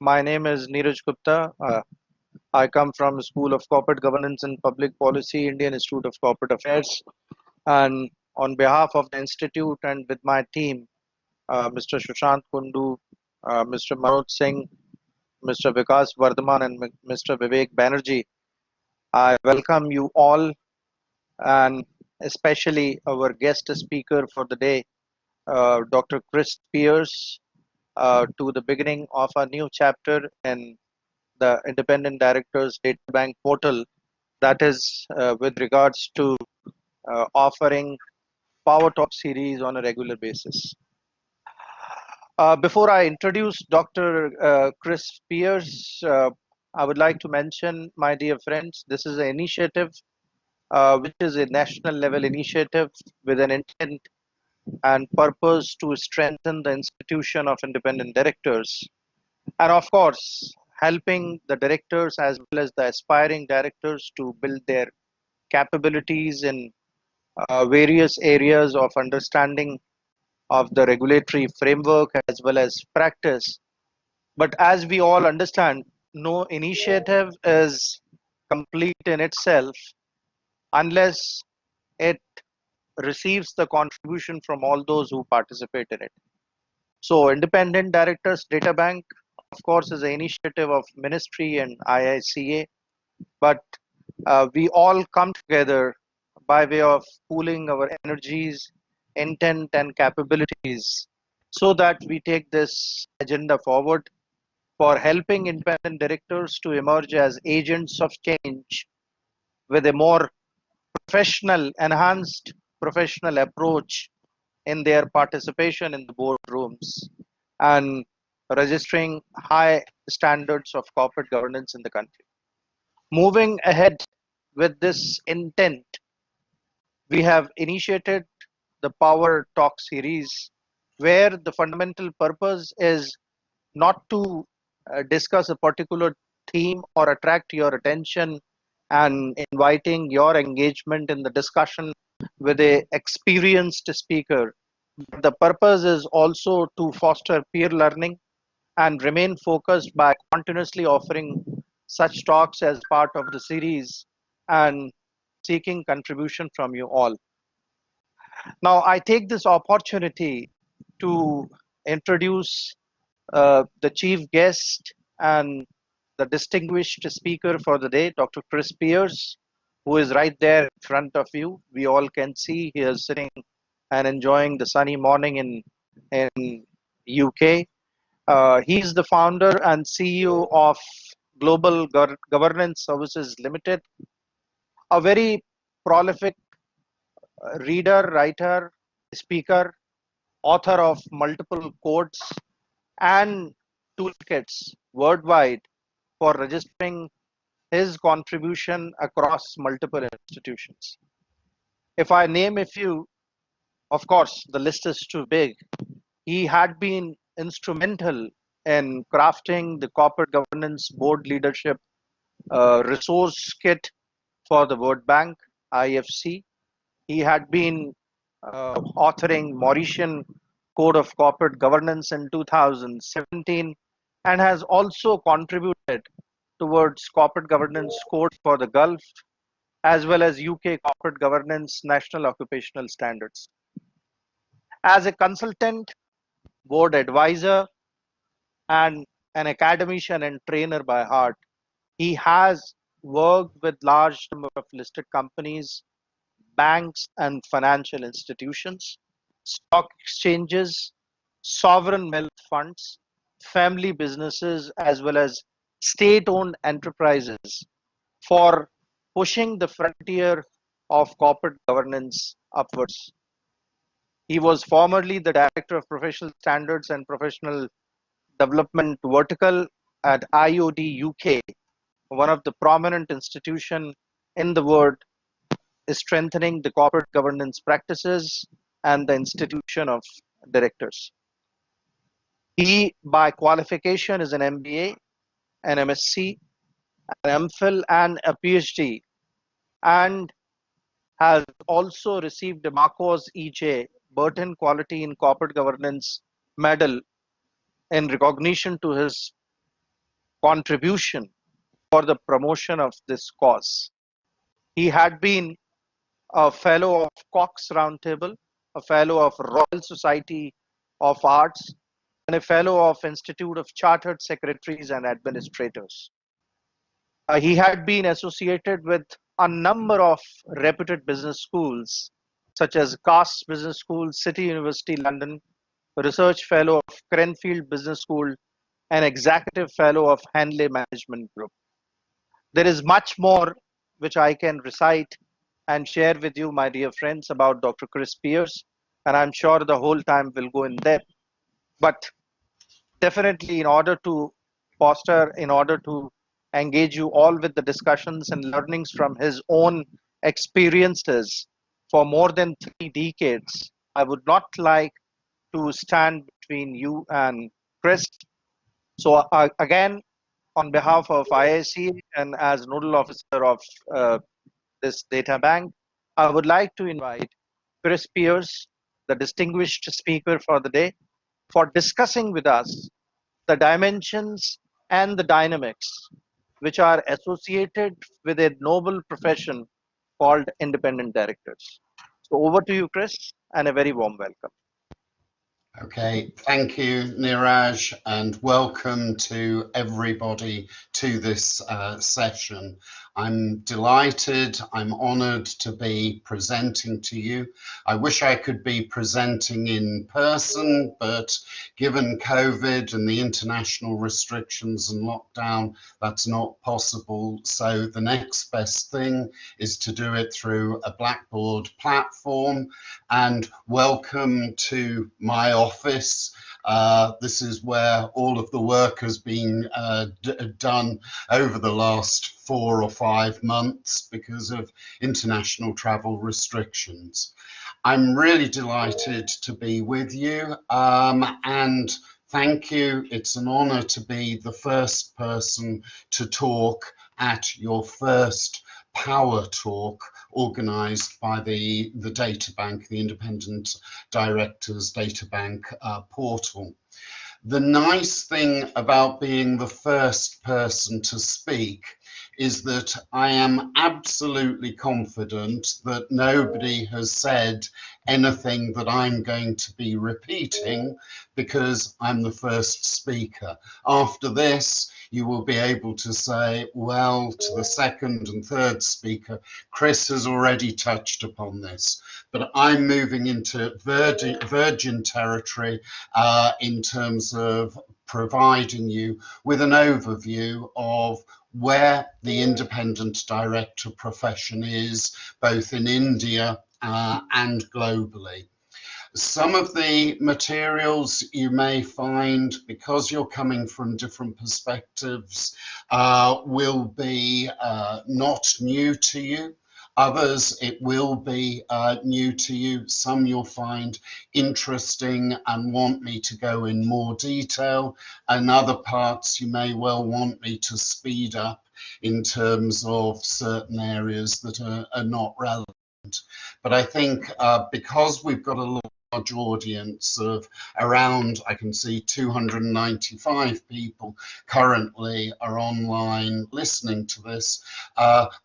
My name is Neeraj Gupta. I come from School of Corporate Governance and Public Policy, Indian Institute of Corporate Affairs. And on behalf of the institute and with my team, Mr. Sushant Kundu, Mr. Manoj Singh, Mr. Vikas Vardhaman, and Mr. Vivek Banerjee, I welcome you all, and especially our guest speaker for the day, Dr. Chris Pierce, to the beginning of a new chapter in the Independent Directors Data Bank portal, that is with regards to offering Power Talk series on a regular basis. Before I introduce Dr. Chris Pierce, I would like to mention, my dear friends, this is an initiative which is a national level initiative with an intent and purpose to strengthen the institution of independent directors. And of course, helping the directors as well as the aspiring directors to build their capabilities in various areas of understanding of the regulatory framework as well as practice. But as we all understand, no initiative is complete in itself unless it receives the contribution from all those who participate in it. So, Independent Directors Data Bank, of course, is an initiative of Ministry and IICA, but we all come together by way of pooling our energies, intent, and capabilities so that we take this agenda forward for helping independent directors to emerge as agents of change with a more professional, enhanced professional approach in their participation in the boardrooms and registering high standards of corporate governance in the country. Moving ahead with this intent, we have initiated the Power Talk series, where the fundamental purpose is not to discuss a particular theme or attract your attention and inviting your engagement in the discussion with a experienced speaker. The purpose is also to foster peer learning and remain focused by continuously offering such talks as part of the series and seeking contribution from you all. Now, I take this opportunity to introduce the chief guest and the distinguished speaker for the day, Dr. Chris Pierce, who is right there in front of you. We all can see he is sitting and enjoying the sunny morning in UK. He's the founder and CEO of Global Governance Services Limited, a very prolific reader, writer, speaker, author of multiple codes and toolkits worldwide for registering his contribution across multiple institutions. If I name a few, of course, the list is too big. He had been instrumental in crafting the corporate governance board leadership resource kit for the World Bank, IFC. He had been authoring Mauritian Code of Corporate Governance in 2017 and has also contributed towards corporate governance code for the Gulf as well as UK corporate governance national occupational standards. As a consultant, board advisor, and an academician and trainer by heart, he has worked with large number of listed companies, banks and financial institutions, stock exchanges, sovereign wealth funds, family businesses, as well as state owned enterprises for pushing the frontier of corporate governance upwards. He was formerly the Director of Professional Standards and Professional Development Vertical at IOD UK, one of the prominent institutions in the world is strengthening the corporate governance practices and the institution of directors. He, by qualification, is an MBA, an MSc, an MPhil, and a PhD, and has also received a Marcos EJ Burton Quality in Corporate Governance Medal in recognition to his contribution for the promotion of this cause. He had been a fellow of Cox Roundtable, a fellow of Royal Society of Arts, and a fellow of Institute of Chartered Secretaries and Administrators. He had been associated with a number of reputed business schools, such as Cass Business School, City University London, Research Fellow of Cranfield Business School, and Executive Fellow of Hanley Management Group. There is much more which I can recite and share with you, my dear friends, about Dr. Chris Pierce, and I'm sure the whole time will go in depth. But definitely, in order to foster, in order to engage you all with the discussions and learnings from his own experiences for more than 3 decades, I would not like to stand between you and Chris. So, again, on behalf of IIC and as nodal officer of this data bank, I would like to invite Chris Pierce, the distinguished speaker for the day, for discussing with us the dimensions and the dynamics which are associated with a noble profession called independent directors. So over to you, Chris, and a very warm welcome. Okay, thank you, Niraj, and welcome to everybody to this session. I'm delighted, I'm honoured to be presenting to you. I wish I could be presenting in person, but given COVID and the international restrictions and lockdown, that's not possible. So the next best thing is to do it through a Blackboard platform. And welcome to my office. This is where all of the work has been done over the last 4 or 5 months because of international travel restrictions. I'm really delighted to be with you, and thank you. It's an honor to be the first person to talk at your first Power Talk organized by the data bank, the Independent Directors Data Bank portal. The nice thing about being the first person to speak is that I am absolutely confident that nobody has said anything that I'm going to be repeating because I'm the first speaker. After this, you will be able to say, well, to the second and third speaker, Chris has already touched upon this, but I'm moving into virgin territory in terms of providing you with an overview of where the independent director profession is, both in India and globally. Some of the materials you may find, because you're coming from different perspectives, will be not new to you. Others, it will be new to you. Some you'll find interesting and want me to go in more detail, and other parts you may well want me to speed up in terms of certain areas that are not relevant. But I think because we've got a large audience of around, I can see 295 people currently are online listening to this.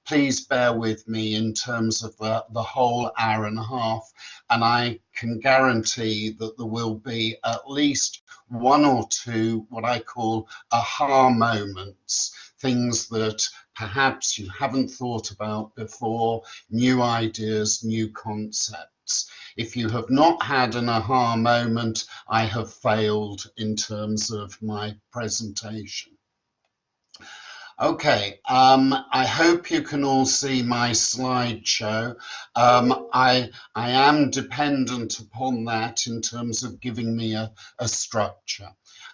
Please bear with me in terms of the whole hour and a half, and I can guarantee that there will be at least 1 or 2 what I call aha moments, things that perhaps you haven't thought about before, new ideas, new concepts. If you have not had an aha moment, I have failed in terms of my presentation. Okay, I hope you can all see my slideshow. I am dependent upon that in terms of giving me a structure.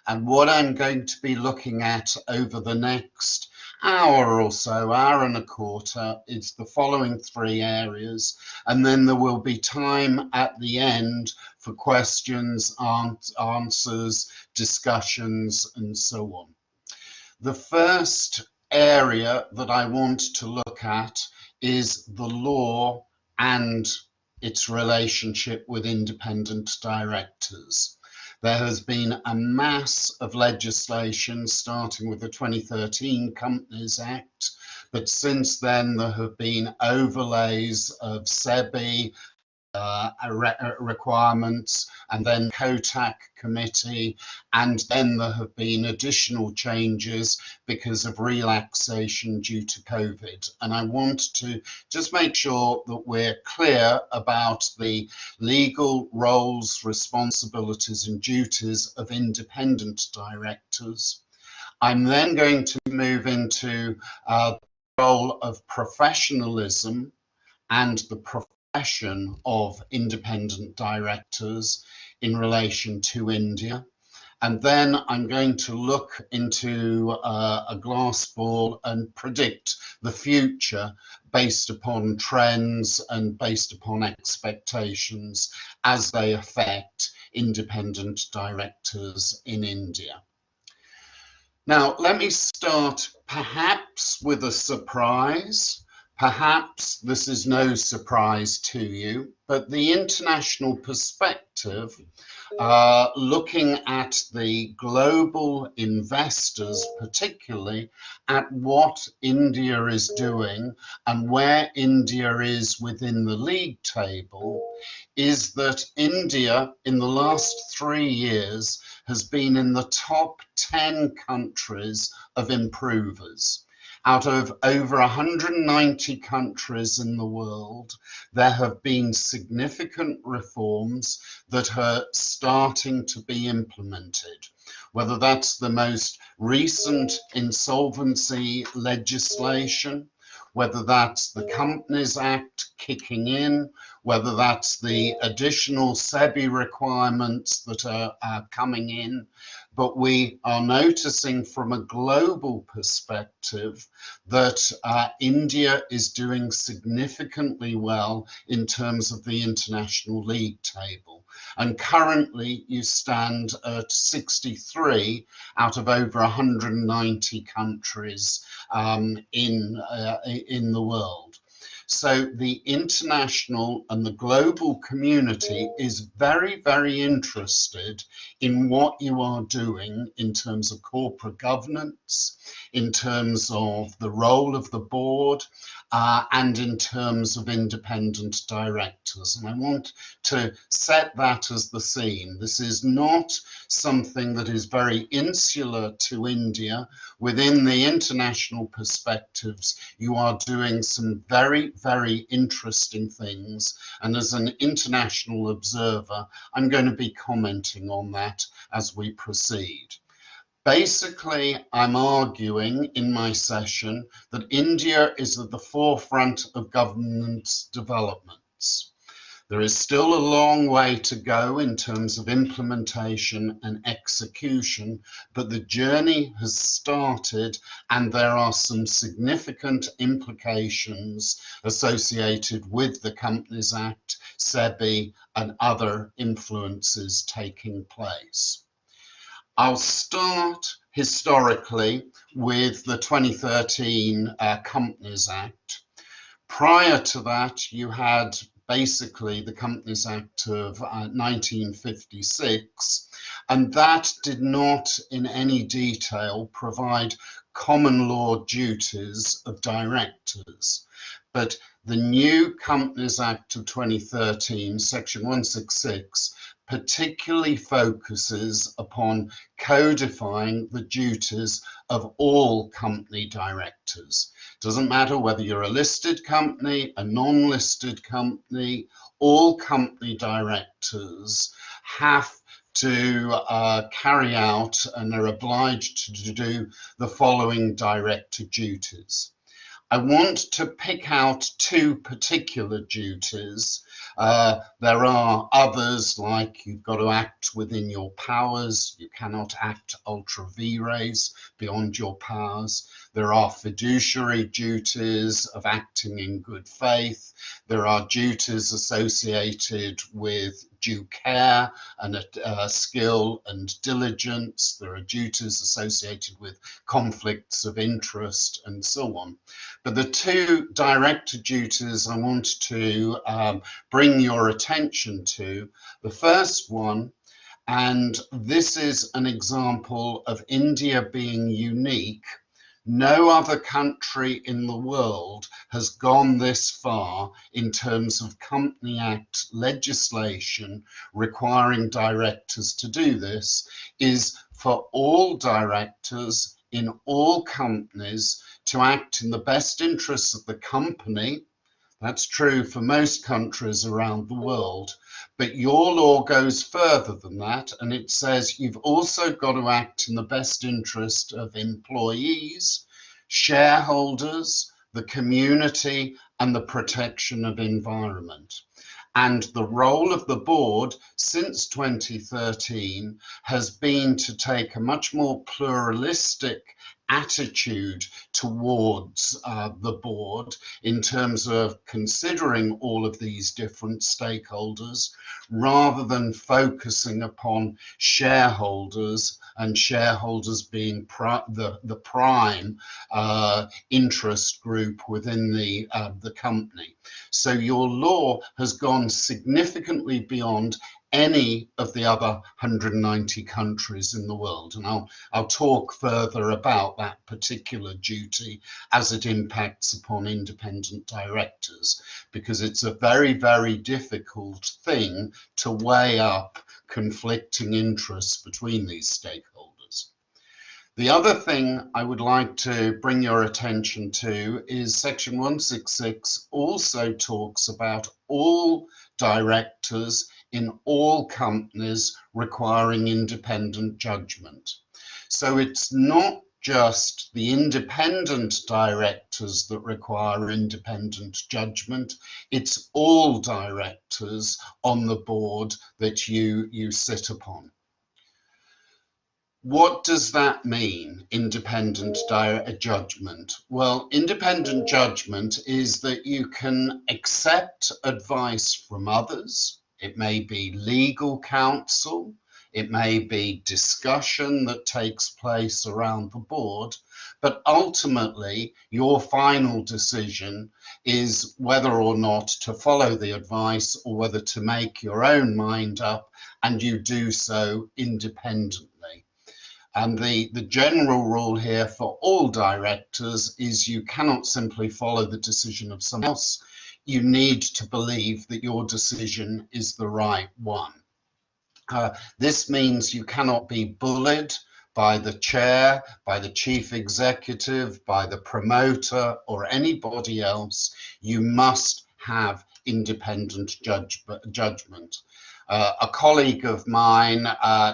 And what I'm going to be looking at over the next hour or so, hour and a quarter, is the following 3 areas, and then there will be time at the end for questions, answers, discussions, and so on. The first area that I want to look at is the law and its relationship with independent directors. There has been a mass of legislation, starting with the 2013 Companies Act, but since then there have been overlays of SEBI requirements, and then Kotak committee, and then there have been additional changes because of relaxation due to COVID. And I want to just make sure that we're clear about the legal roles, responsibilities and duties of independent directors. I'm then going to move into the role of professionalism and the profession of independent directors in relation to India. And then I'm going to look into a glass ball and predict the future based upon trends and based upon expectations as they affect independent directors in India. Now, let me start perhaps with a surprise. Perhaps this is no surprise to you, but the international perspective, looking at the global investors, particularly at what India is doing and where India is within the league table, is that India in the last 3 years has been in the top 10 countries of improvers. Out of over 190 countries in the world, there have been significant reforms that are starting to be implemented, whether that's the most recent insolvency legislation, whether that's the Companies Act kicking in, whether that's the additional SEBI requirements that are coming in. But we are noticing from a global perspective that India is doing significantly well in terms of the international league table. And currently you stand at 63 out of over 190 countries in the world. So the international and the global community is very, very interested in what you are doing in terms of corporate governance, in terms of the role of the board, and in terms of independent directors. And I want to set that as the scene. This is not something that is very insular to India. Within the international perspectives, you are doing some very, very interesting things. And as an international observer, I'm going to be commenting on that as we proceed. Basically, I'm arguing in my session that India is at the forefront of governance developments. There is still a long way to go in terms of implementation and execution, but the journey has started and there are some significant implications associated with the Companies Act, SEBI, and other influences taking place. I'll start historically with the 2013 Companies Act. Prior to that, you had basically the Companies Act of 1956, and that did not in any detail provide common law duties of directors. But the new Companies Act of 2013, Section 166, particularly focuses upon codifying the duties of all company directors. Doesn't matter whether you're a listed company, a non-listed company, all company directors have to carry out and are obliged to do the following director duties. I want to pick out two particular duties. There are others, like you've got to act within your powers. You cannot act ultra vires beyond your powers. There are fiduciary duties of acting in good faith. There are duties associated with due care and skill and diligence. There are duties associated with conflicts of interest and so on. But the two director duties I want to bring your attention to, the first one And this is an example of India being unique. No other country in the world has gone this far in terms of Company Act legislation requiring directors to do this, is for all directors in all companies to act in the best interests of the company. That's true for most countries around the world. But your law goes further than that, and it says you've also got to act in the best interest of employees, shareholders, the community, and the protection of environment. And the role of the board since 2013 has been to take a much more pluralistic attitude towards the board in terms of considering all of these different stakeholders rather than focusing upon shareholders and shareholders being the prime interest group within the company. So your law has gone significantly beyond any of the other 190 countries in the world. And I'll talk further about that particular duty as it impacts upon independent directors, because it's a very, very difficult thing to weigh up conflicting interests between these stakeholders. The other thing I would like to bring your attention to is Section 166 also talks about all directors in all companies requiring independent judgment. So it's not just the independent directors that require independent judgment, it's all directors on the board that you sit upon. What does that mean, independent judgment? Well, independent judgment is that you can accept advice from others. It may be legal counsel, it may be discussion that takes place around the board, but ultimately your final decision is whether or not to follow the advice or whether to make your own mind up, and you do so independently. And the general rule here for all directors is you cannot simply follow the decision of someone else. You need to believe that your decision is the right one. This means you cannot be bullied by the chair, by the chief executive, by the promoter, or anybody else. You must have independent judgment. A colleague of mine,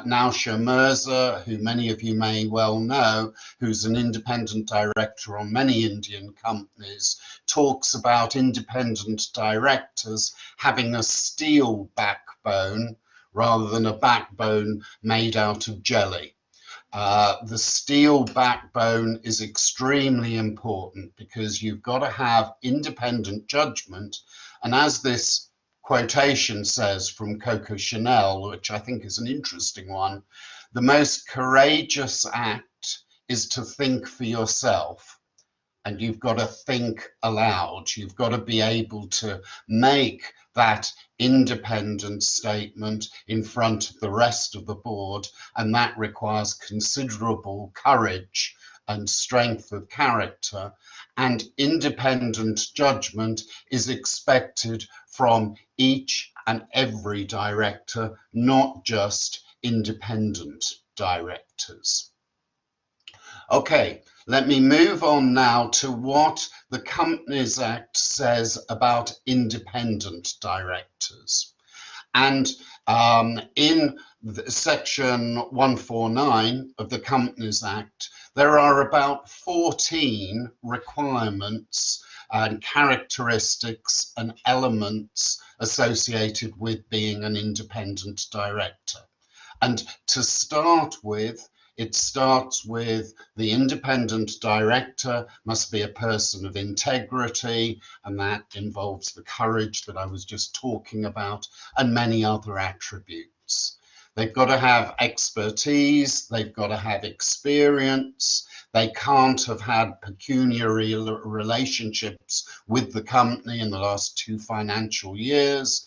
Nausha Mirza, who many of you may well know, who's an independent director on many Indian companies, talks about independent directors having a steel backbone rather than a backbone made out of jelly. The steel backbone is extremely important because you've got to have independent judgment. And as this quotation says from Coco Chanel, which I think is an interesting one, the most courageous act is to think for yourself. And you've got to think aloud. You've got to be able to make that independent statement in front of the rest of the board, and that requires considerable courage and strength of character, and independent judgment is expected from each and every director, not just independent directors. Okay, let me move on now to what the Companies Act says about independent directors. And in section 149 of the Companies Act, there are about 14 requirements and characteristics and elements associated with being an independent director. And to start with, it starts with the independent director must be a person of integrity, and that involves the courage that I was just talking about and many other attributes. They've got to have expertise, they've got to have experience, they can't have had pecuniary relationships with the company in the last 2 financial years.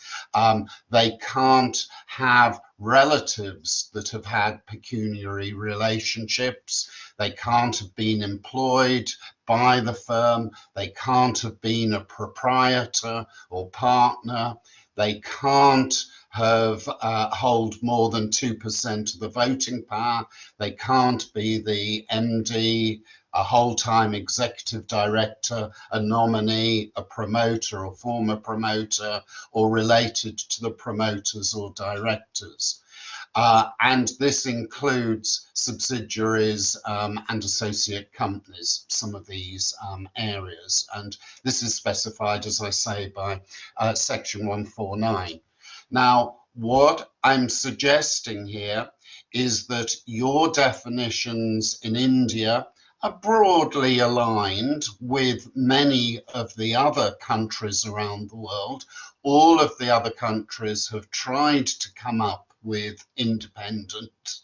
They can't have relatives that have had pecuniary relationships. They can't have been employed by the firm. They can't have been a proprietor or partner. They can't have hold more than 2% of the voting power. They can't be the MD, a whole-time executive director, a nominee, a promoter or former promoter, or related to the promoters or directors. And this includes subsidiaries and associate companies, some of these areas. And this is specified, as I say, by Section 149. Now, what I'm suggesting here is that your definitions in India are broadly aligned with many of the other countries around the world. All of the other countries have tried to come up with independent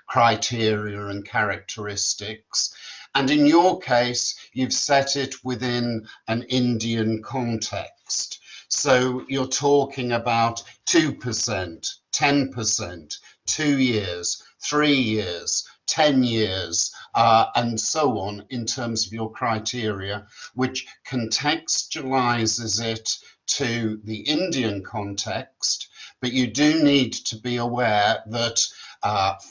criteria and characteristics. And in your case, you've set it within an Indian context. So you're talking about 2%, 10%, 2 years, 3 years, 10 years, and so on in terms of your criteria, which contextualizes it to the Indian context. But you do need to be aware that,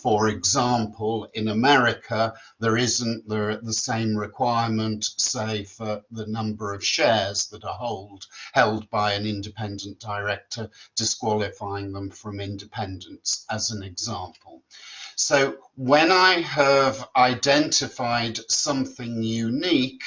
for example, in America, there isn't the same requirement, say, for the number of shares that are held by an independent director, disqualifying them from independence, as an example. So when I have identified something unique,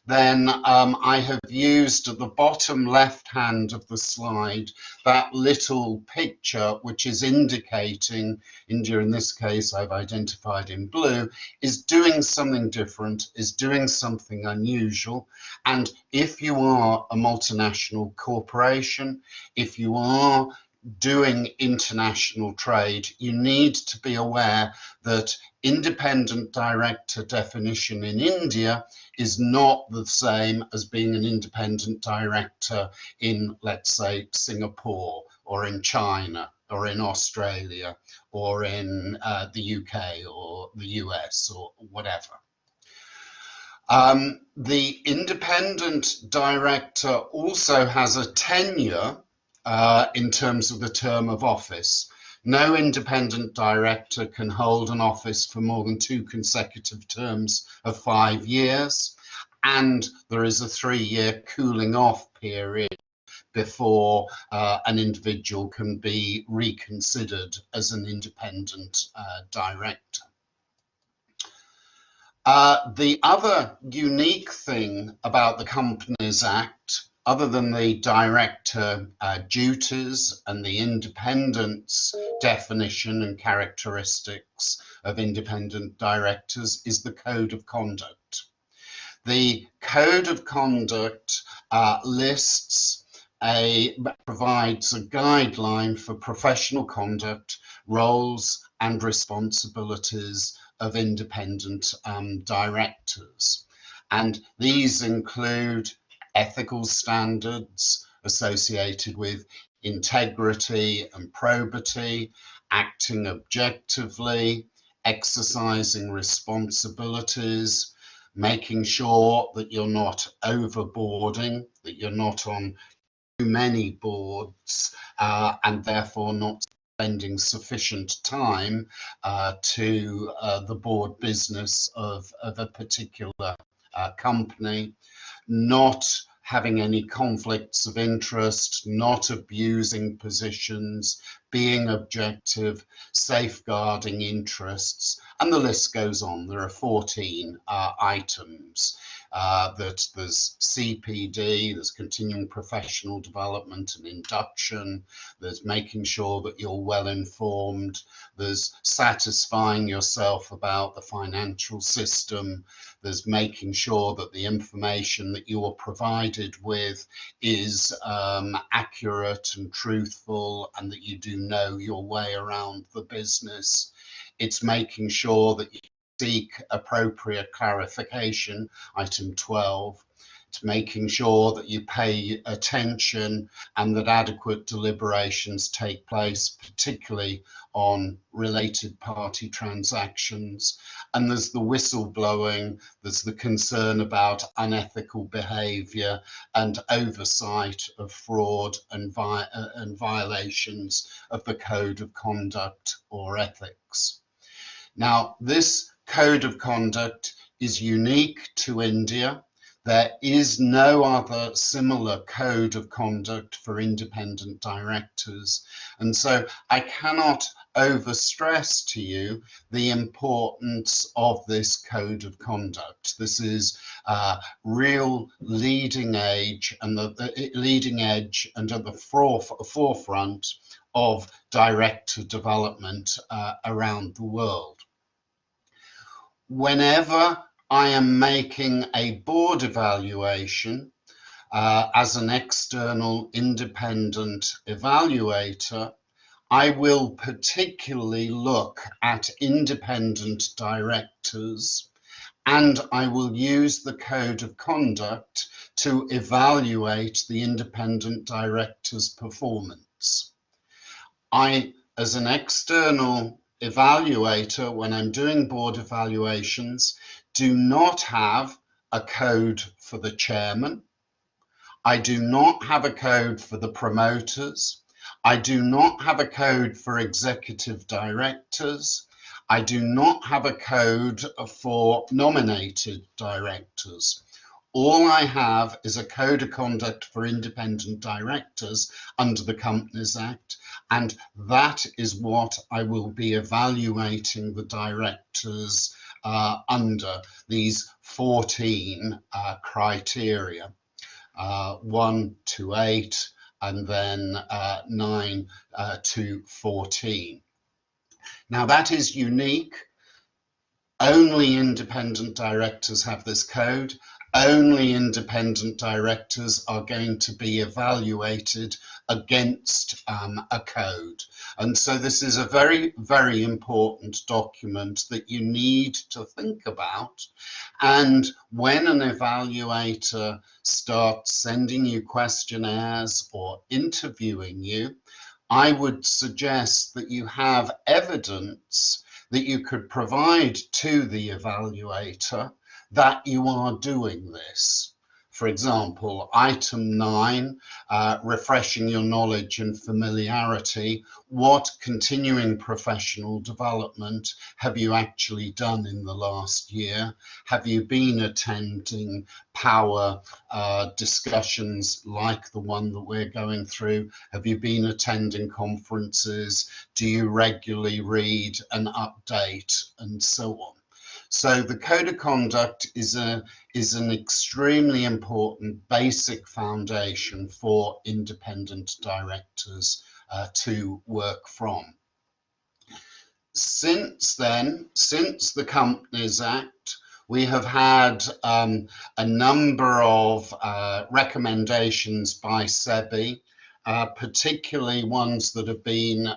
then I have used at the bottom left hand of the slide that little picture which is indicating India, in this case I've identified in blue, is doing something different, is doing something unusual. And if you are a multinational corporation, if you are doing international trade, you need to be aware that independent director definition in India is not the same as being an independent director in, let's say, Singapore or in China or in Australia or in the UK or the US or whatever. The independent director also has a tenure in terms of the term of office. No independent director can hold an office for more than 2 consecutive terms of 5 years, and there is a 3-year cooling off period before an individual can be reconsidered as an independent director. The other unique thing about the Companies Act, other than the director duties and the independence definition and characteristics of independent directors, is the code of conduct. The code of conduct provides a guideline for professional conduct, roles and responsibilities of independent directors. And these include ethical standards associated with integrity and probity, acting objectively, exercising responsibilities, making sure that you're not overboarding, that you're not on too many boards, and therefore not spending sufficient time to the board business of a particular company, not having any conflicts of interest, not abusing positions, being objective, safeguarding interests, and the list goes on. There are 14 items. That there's CPD, there's continuing professional development and induction, there's making sure that you're well informed, there's satisfying yourself about the financial system, there's making sure that the information that you are provided with is accurate and truthful, and that you do know your way around the business. It's making sure that you seek appropriate clarification, item 12. It's making sure that you pay attention and that adequate deliberations take place, particularly on related party transactions. And there's the whistleblowing, there's the concern about unethical behaviour and oversight of fraud and violations of the code of conduct or ethics. Now, this code of conduct is unique to India. There is no other similar code of conduct for independent directors. And so I cannot overstress to you the importance of this code of conduct. This is real leading edge and leading edge and at the forefront of director development around the world. Whenever I am making a board evaluation as an external independent evaluator, I will particularly look at independent directors, and I will use the code of conduct to evaluate the independent director's performance. I, as an external evaluator, when I'm doing board evaluations, do not have a code for the chairman. I do not have a code for the promoters. I do not have a code for executive directors. I do not have a code for nominated directors. All I have is a code of conduct for independent directors under the Companies Act, and that is what I will be evaluating the directors under these 14 criteria, 1 to 8, and then 9 to 14. Now that is unique. Only independent directors have this code. Only independent directors are going to be evaluated against a code. And so this is a very, very important document that you need to think about. And when an evaluator starts sending you questionnaires or interviewing you, I would suggest that you have evidence that you could provide to the evaluator that you are doing this. For example, item 9, refreshing your knowledge and familiarity. What continuing professional development have you actually done in the last year? Have you been attending power discussions like the one that we're going through? Have you been attending conferences? Do you regularly read and update, and so on? So the code of conduct is an extremely important basic foundation for independent directors to work from. Since then, since the Companies Act, we have had a number of recommendations by SEBI, particularly ones that have been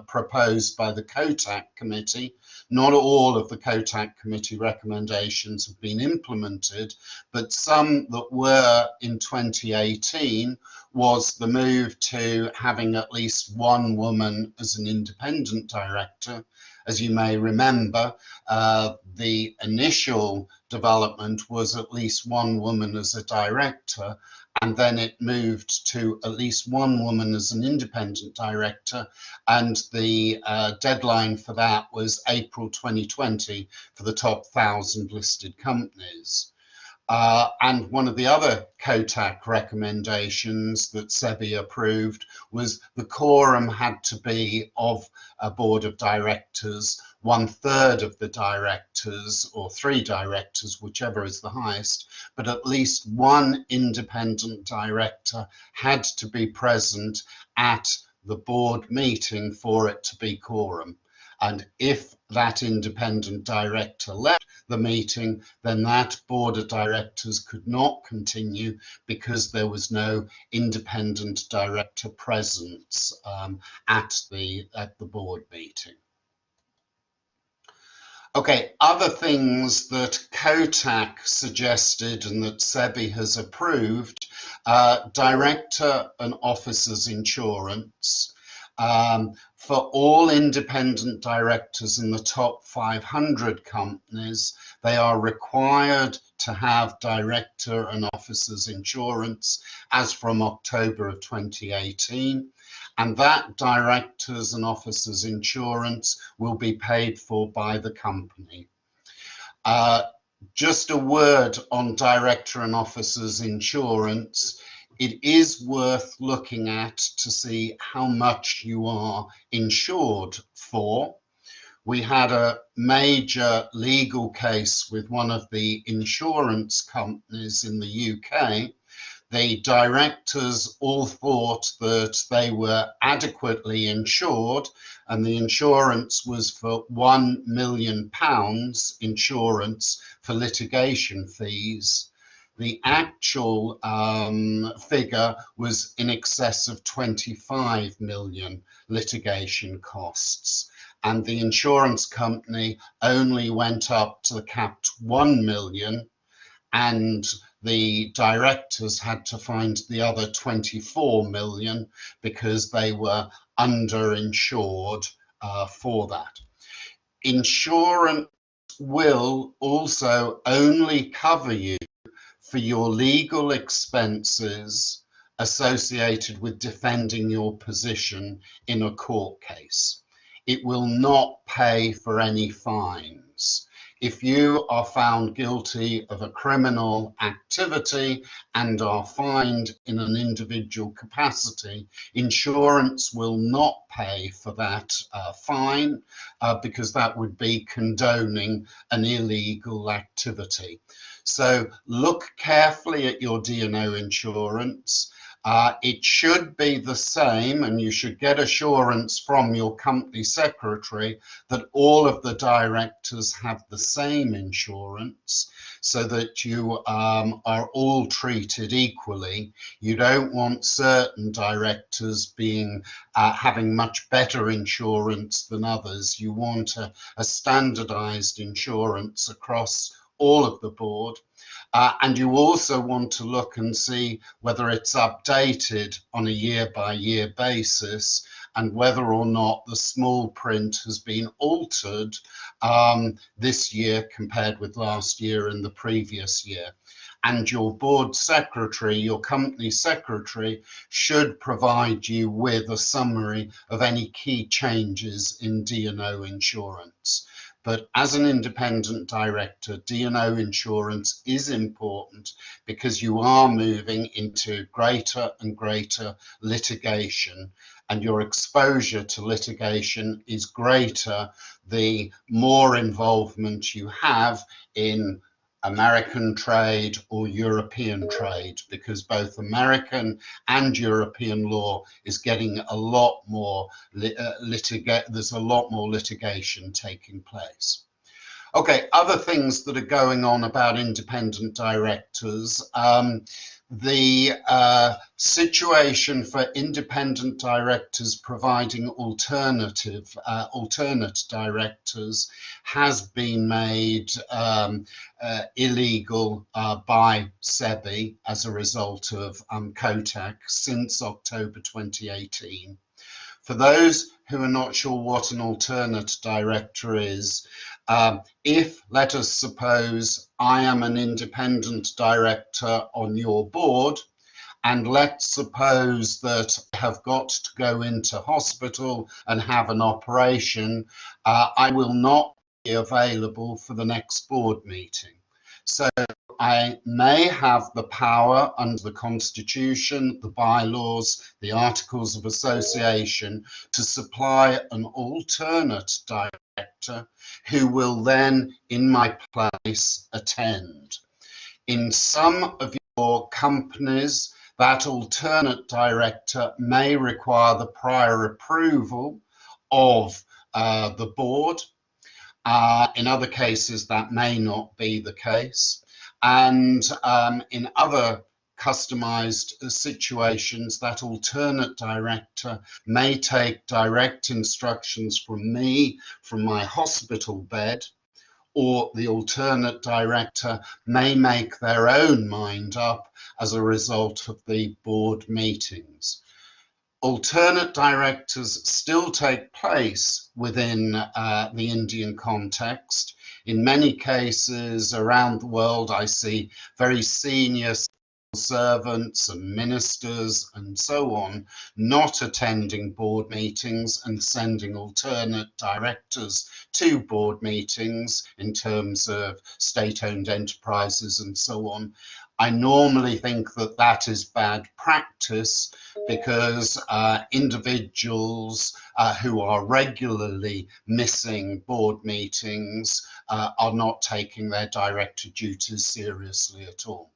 proposed by the COTAC committee. Not all of the COTAC committee recommendations have been implemented, but some that were in 2018 was the move to having at least one woman as an independent director. As you may remember, the initial development was at least one woman as a director, and then it moved to at least one woman as an independent director, and the deadline for that was April 2020 for the top 1,000 listed companies. And one of the other COTAC recommendations that SEBI approved was the quorum had to be of a board of directors, 1/3 of the directors or 3 directors, whichever is the highest, but at least one independent director had to be present at the board meeting for it to be quorum. And if that independent director left the meeting, then that board of directors could not continue because there was no independent director presence at the board meeting. Okay, other things that Kotak suggested and that SEBI has approved, director and officers insurance. For all independent directors in the top 500 companies, they are required to have director and officers insurance as from October of 2018. And that directors and officers insurance will be paid for by the company. Just a word on director and officers insurance. It is worth looking at to see how much you are insured for. We had a major legal case with one of the insurance companies in the UK. The directors all thought that they were adequately insured, and the insurance was for £1 million insurance for litigation fees. The actual figure was in excess of 25 million litigation costs, and the insurance company only went up to the capped 1 million, and the directors had to find the other 24 million because they were underinsured for that. Insurance will also only cover you for your legal expenses associated with defending your position in a court case. It will not pay for any fines. If you are found guilty of a criminal activity and are fined in an individual capacity, insurance will not pay for that fine because that would be condoning an illegal activity. So look carefully at your D&O insurance. It should be the same, and you should get assurance from your company secretary that all of the directors have the same insurance so that you are all treated equally. You don't want certain directors being having much better insurance than others. You want a standardized insurance across all of the board. And you also want to look and see whether it's updated on a year-by-year basis and whether or not the small print has been altered this year compared with last year and the previous year. And your board secretary, your company secretary, should provide you with a summary of any key changes in D&O insurance. But as an independent director, D&O insurance is important because you are moving into greater and greater litigation, and your exposure to litigation is greater the more involvement you have in American trade or European trade, because both American and European law is getting a lot more there's a lot more litigation taking place. Okay, other things that are going on about independent directors. The situation for independent directors providing alternate directors has been made illegal by SEBI as a result of Kotak since October 2018. For those who are not sure what an alternate director is, if, let us suppose, I am an independent director on your board, and let's suppose that I have got to go into hospital and have an operation, I will not be available for the next board meeting. So I may have the power under the Constitution, the bylaws, the Articles of Association to supply an alternate director who will then, in my place, attend. In some of your companies, that alternate director may require the prior approval of the board. In other cases, that may not be the case. And in other customized situations, that alternate director may take direct instructions from me, from my hospital bed, or the alternate director may make their own mind up as a result of the board meetings. Alternate directors still take place within the Indian context. In many cases around the world, I see very senior servants and ministers and so on not attending board meetings and sending alternate directors to board meetings in terms of state-owned enterprises and so on. I normally think that that is bad practice because individuals who are regularly missing board meetings are not taking their director duties seriously at all.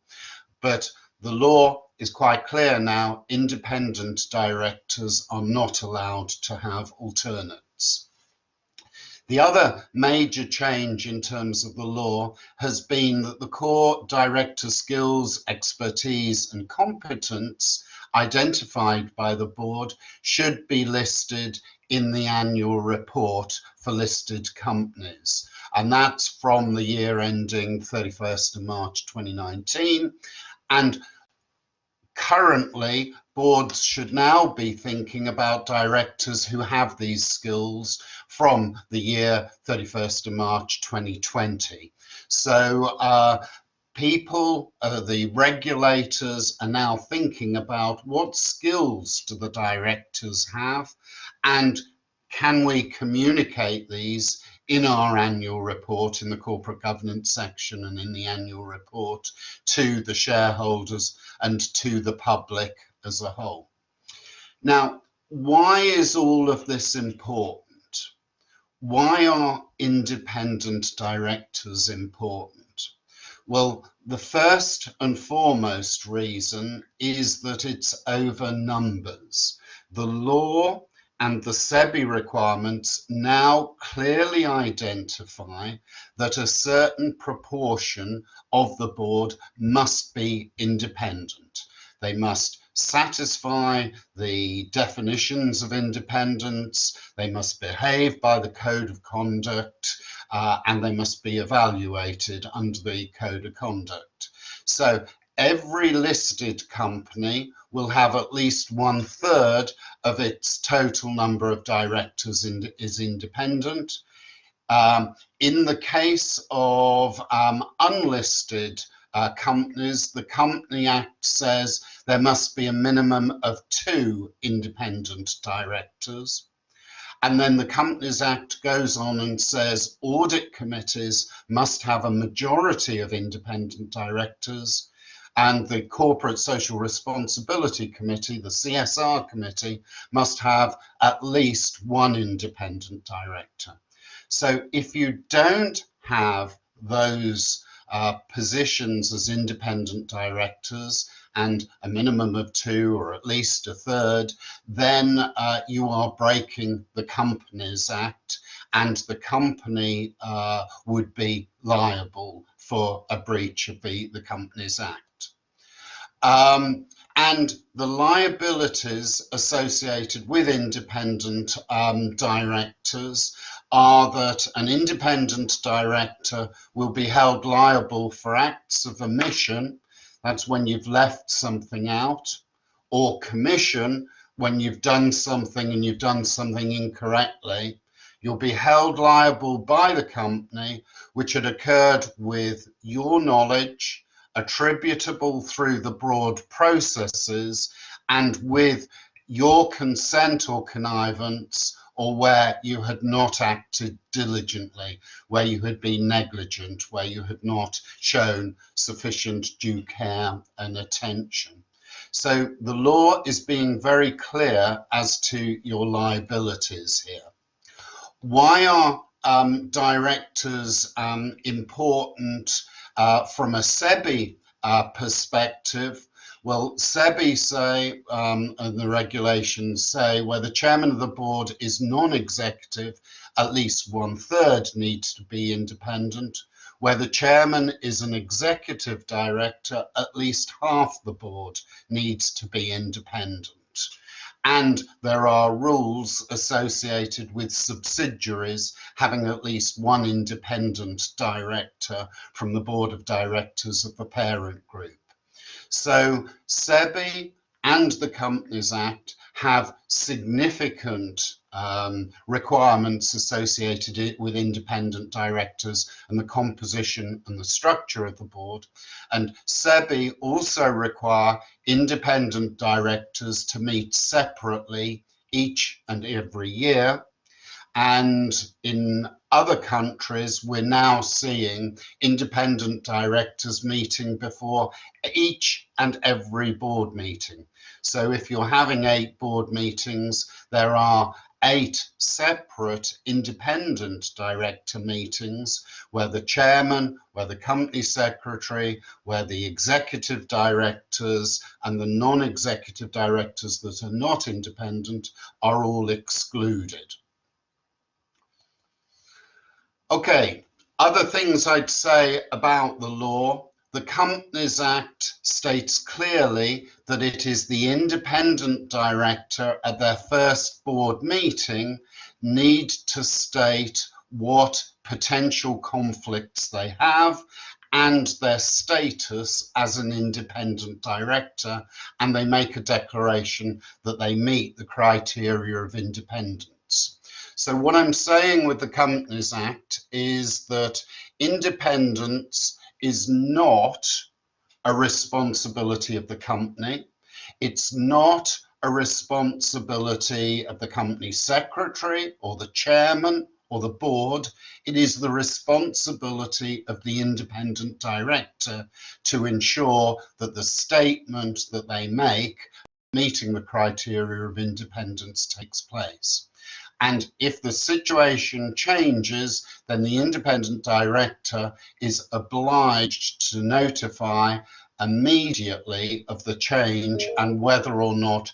But the law is quite clear now, independent directors are not allowed to have alternates. The other major change in terms of the law has been that the core director skills, expertise and competence identified by the board should be listed in the annual report for listed companies. And that's from the year ending 31st of March 2019. And currently, boards should now be thinking about directors who have these skills from the year 31st of March 2020. So people, the regulators are now thinking about what skills do the directors have and can we communicate these in our annual report in the corporate governance section and in the annual report to the shareholders and to the public as a whole. Now, why is all of this important? Why are independent directors important? Well, the first and foremost reason is that it's over numbers. The law and the SEBI requirements now clearly identify that a certain proportion of the board must be independent. They must satisfy the definitions of independence, they must behave by the code of conduct, and they must be evaluated under the code of conduct. So every listed company will have at least 1/3 of its total number of directors is independent. In the case of unlisted companies, the Company Act says there must be a minimum of 2 independent directors. And then the Companies Act goes on and says audit committees must have a majority of independent directors, and the Corporate Social Responsibility Committee, the CSR committee, must have at least 1 independent director. So if you don't have those positions as independent directors and a minimum of 2 or at least 1/3, then you are breaking the Companies Act, and the company would be liable for a breach of the Companies Act. And the liabilities associated with independent directors are that an independent director will be held liable for acts of omission, that's when you've left something out, or commission, when you've done something and you've done something incorrectly. You'll be held liable by the company, which had occurred with your knowledge, attributable through the broad processes, and with your consent or connivance, or where you had not acted diligently, where you had been negligent, where you had not shown sufficient due care and attention. So the law is being very clear as to your liabilities here. Why are directors important from a SEBI perspective? Well, SEBI say, and the regulations say, where the chairman of the board is non-executive, at least 1/3 needs to be independent. Where the chairman is an executive director, at least half the board needs to be independent. And there are rules associated with subsidiaries having at least one independent director from the board of directors of the parent group. So SEBI and the Companies Act have significant requirements associated with independent directors and the composition and the structure of the board. And SEBI also require independent directors to meet separately each and every year. And in other countries, we're now seeing independent directors meeting before each and every board meeting. So if you're having 8 board meetings, there are 8 separate independent director meetings where the chairman, where the company secretary, where the executive directors and the non-executive directors that are not independent are all excluded. Okay, other things I'd say about the law. The Companies Act states clearly that it is the independent director at their first board meeting need to state what potential conflicts they have and their status as an independent director, and they make a declaration that they meet the criteria of independence. So what I'm saying with the Companies Act is that independence is not a responsibility of the company. It's not a responsibility of the company secretary or the chairman or the board. It is the responsibility of the independent director to ensure that the statement that they make meeting the criteria of independence takes place. And if the situation changes, then the independent director is obliged to notify immediately of the change and whether or not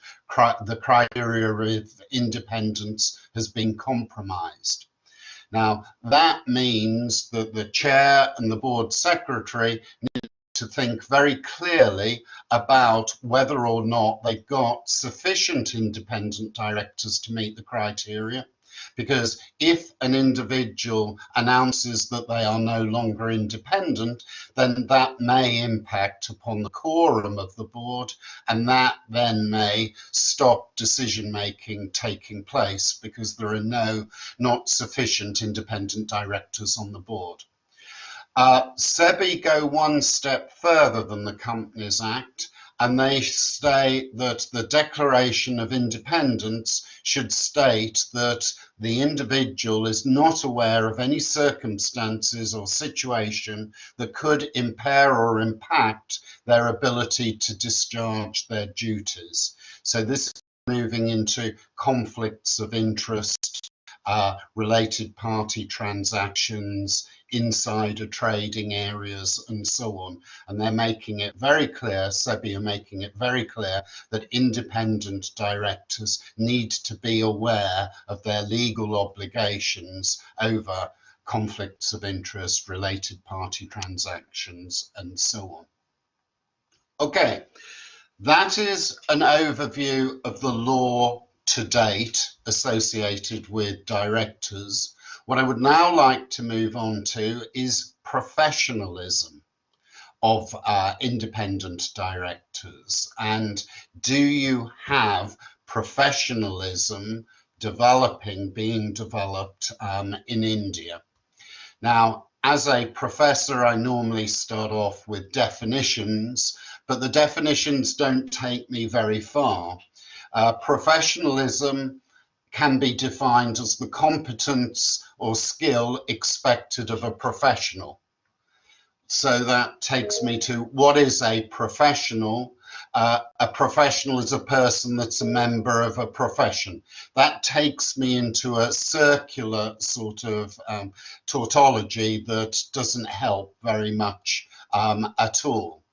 the criteria of independence has been compromised. Now, that means that the chair and the board secretary need to think very clearly about whether or not they've got sufficient independent directors to meet the criteria. Because if an individual announces that they are no longer independent, then that may impact upon the quorum of the board, and that then may stop decision making taking place because there are not sufficient independent directors on the board. SEBI go one step further than the Companies Act, and they state that the Declaration of Independence should state that the individual is not aware of any circumstances or situation that could impair or impact their ability to discharge their duties. So this is moving into conflicts of interest, related party transactions, insider trading areas and so on. And they're making it very clear, SEBI are making it very clear that independent directors need to be aware of their legal obligations over conflicts of interest, related party transactions and so on. Okay, that is an overview of the law to date associated with directors. What I would now like to move on to is professionalism of independent directors. And do you have professionalism being developed in India? Now, as a professor, I normally start off with definitions, but the definitions don't take me very far. Professionalism can be defined as the competence or skill expected of a professional. So that takes me to what is a professional? A professional is a person that's a member of a profession. That takes me into a circular sort of tautology that doesn't help very much at all.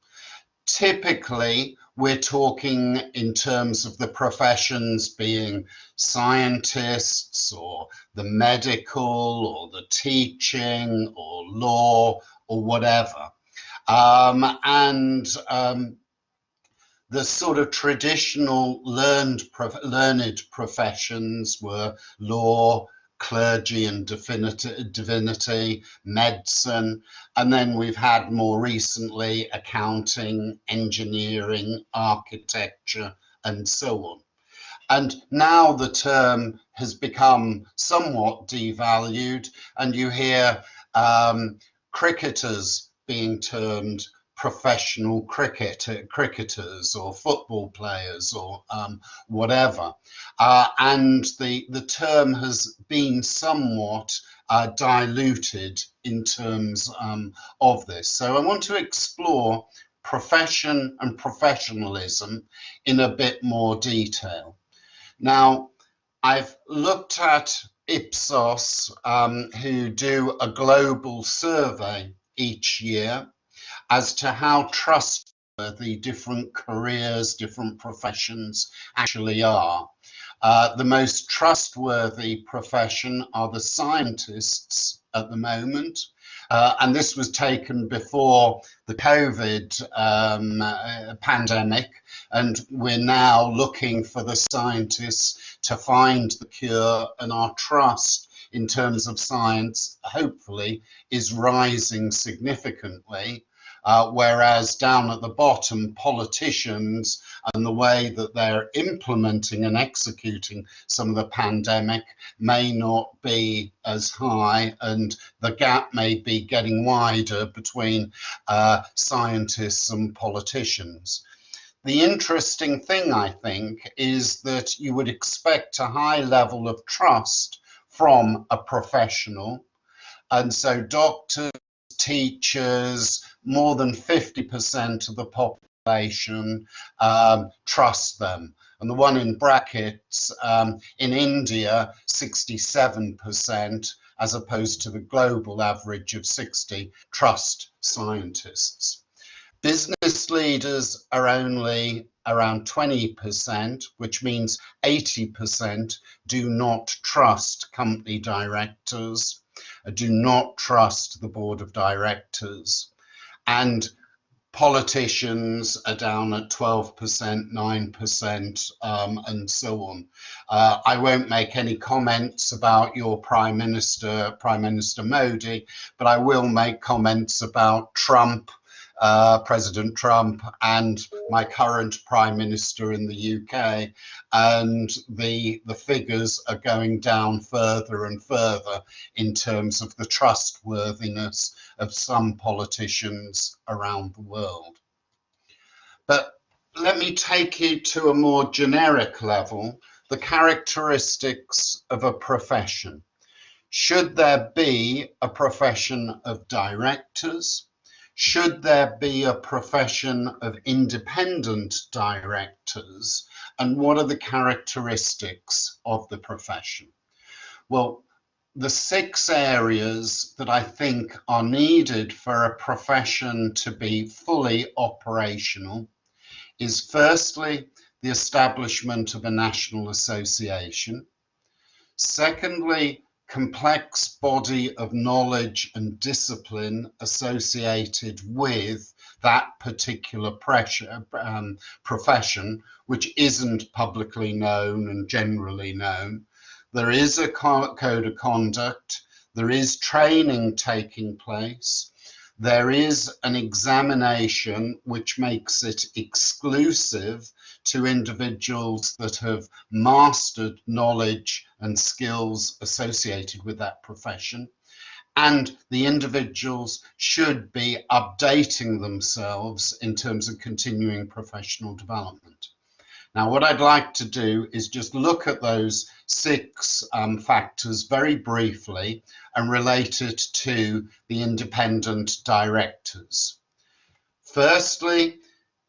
Typically, we're talking in terms of the professions being scientists or the medical or the teaching or law or whatever. The sort of traditional learned professions were law, clergy and divinity, medicine, and then we've had more recently accounting, engineering, architecture, and so on. And now the term has become somewhat devalued, and you hear cricketers being termed professional cricketers or football players or whatever. And the term has been somewhat diluted in terms of this. So I want to explore profession and professionalism in a bit more detail. Now, I've looked at Ipsos, who do a global survey each year as to how trustworthy different careers, different professions actually are. The most trustworthy profession are the scientists at the moment. And this was taken before the COVID pandemic, and we're now looking for the scientists to find the cure, and our trust in terms of science, hopefully, is rising significantly. Whereas down at the bottom, politicians and the way that they're implementing and executing some of the pandemic may not be as high, and the gap may be getting wider between scientists and politicians. The interesting thing, I think, is that you would expect a high level of trust from a professional. And so doctors, teachers, more than 50% of the population trust them. And the one in brackets, in India, 67%, as opposed to the global average of 60, trust scientists. Business leaders are only around 20%, which means 80% do not trust company directors, do not trust the board of directors, and politicians are down at 12%, 9%, and so on. I won't make any comments about your Prime Minister Modi, but I will make comments about Trump, President Trump, and my current Prime Minister in the UK, and the figures are going down further and further in terms of the trustworthiness of some politicians around the world. But let me take you to a more generic level, the characteristics of a profession. Should there be a profession of directors? Should there be a profession of independent directors? And what are the characteristics of the profession? Well, the 6 areas that I think are needed for a profession to be fully operational is firstly, the establishment of a national association. Secondly, complex body of knowledge and discipline associated with that particular profession, which isn't publicly known and generally known. There is a code of conduct, there is training taking place, there is an examination which makes it exclusive to individuals that have mastered knowledge and skills associated with that profession. And the individuals should be updating themselves in terms of continuing professional development. Now, what I'd like to do is just look at those 6 factors very briefly and relate it to the independent directors. Firstly,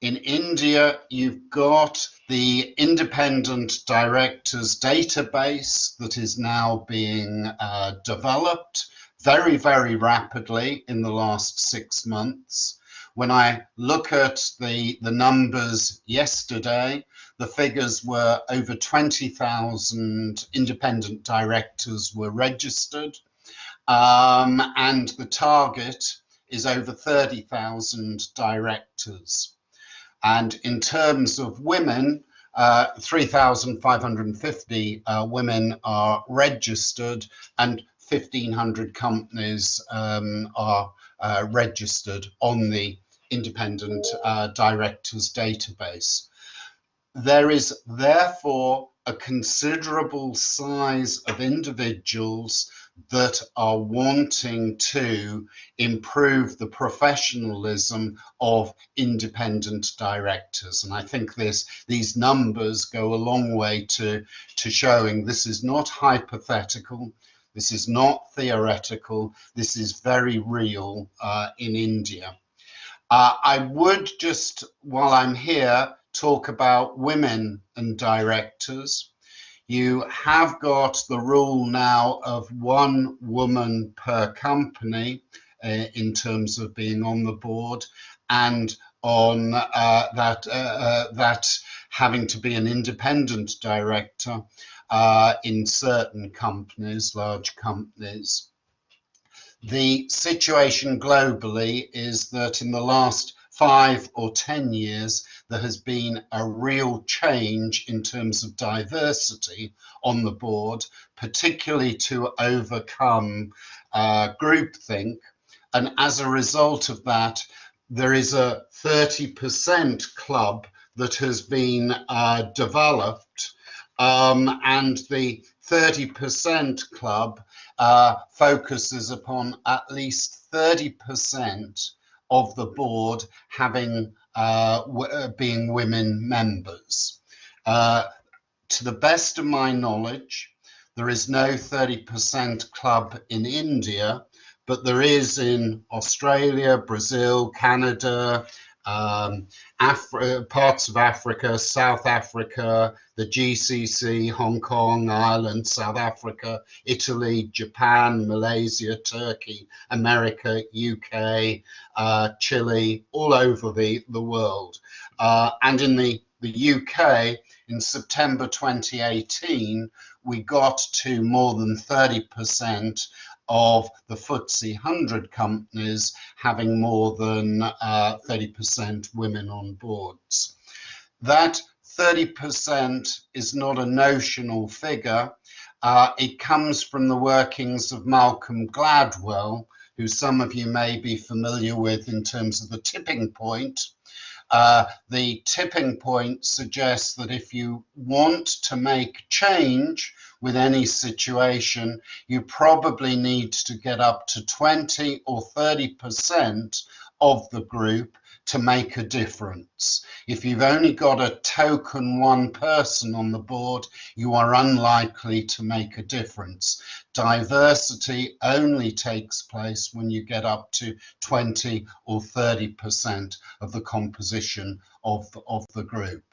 in India, you've got the independent directors database that is now being developed very, very rapidly in the last 6 months, When I look at the numbers yesterday, the figures were over 20,000 independent directors were registered, and the target is over 30,000 directors. And in terms of women, 3,550 women are registered, and 1,500 companies are registered on the independent directors database. There is therefore a considerable size of individuals that are wanting to improve the professionalism of independent directors. And I think these numbers go a long way to showing this is not hypothetical, this is not theoretical, this is very real in India. I would just, while I'm here, talk about women and directors. You have got the rule now of one woman per company in terms of being on the board, and on that having to be an independent director in certain companies, large companies. The situation globally is that in the last 5 or 10 years, there has been a real change in terms of diversity on the board, particularly to overcome groupthink. And as a result of that, there is a 30% club that has been developed, and the 30% club focuses upon at least 30% of the board having being women members. To the best of my knowledge, there is no 30% club in India, but there is in Australia, Brazil, Canada, parts of Africa, South Africa, the GCC, Hong Kong, Ireland, South Africa, Italy, Japan, Malaysia, Turkey, America, UK, Chile, all over the world. And in the UK, in September 2018, we got to more than 30% of the FTSE 100 companies having more than 30% women on boards. That 30% is not a notional figure. It comes from the workings of Malcolm Gladwell, who some of you may be familiar with in terms of the tipping point. The tipping point suggests that if you want to make change with any situation, you probably need to get up to 20 or 30% of the group to make a difference. If you've only got a token one person on the board, you are unlikely to make a difference. Diversity only takes place when you get up to 20 or 30% of the composition of the group.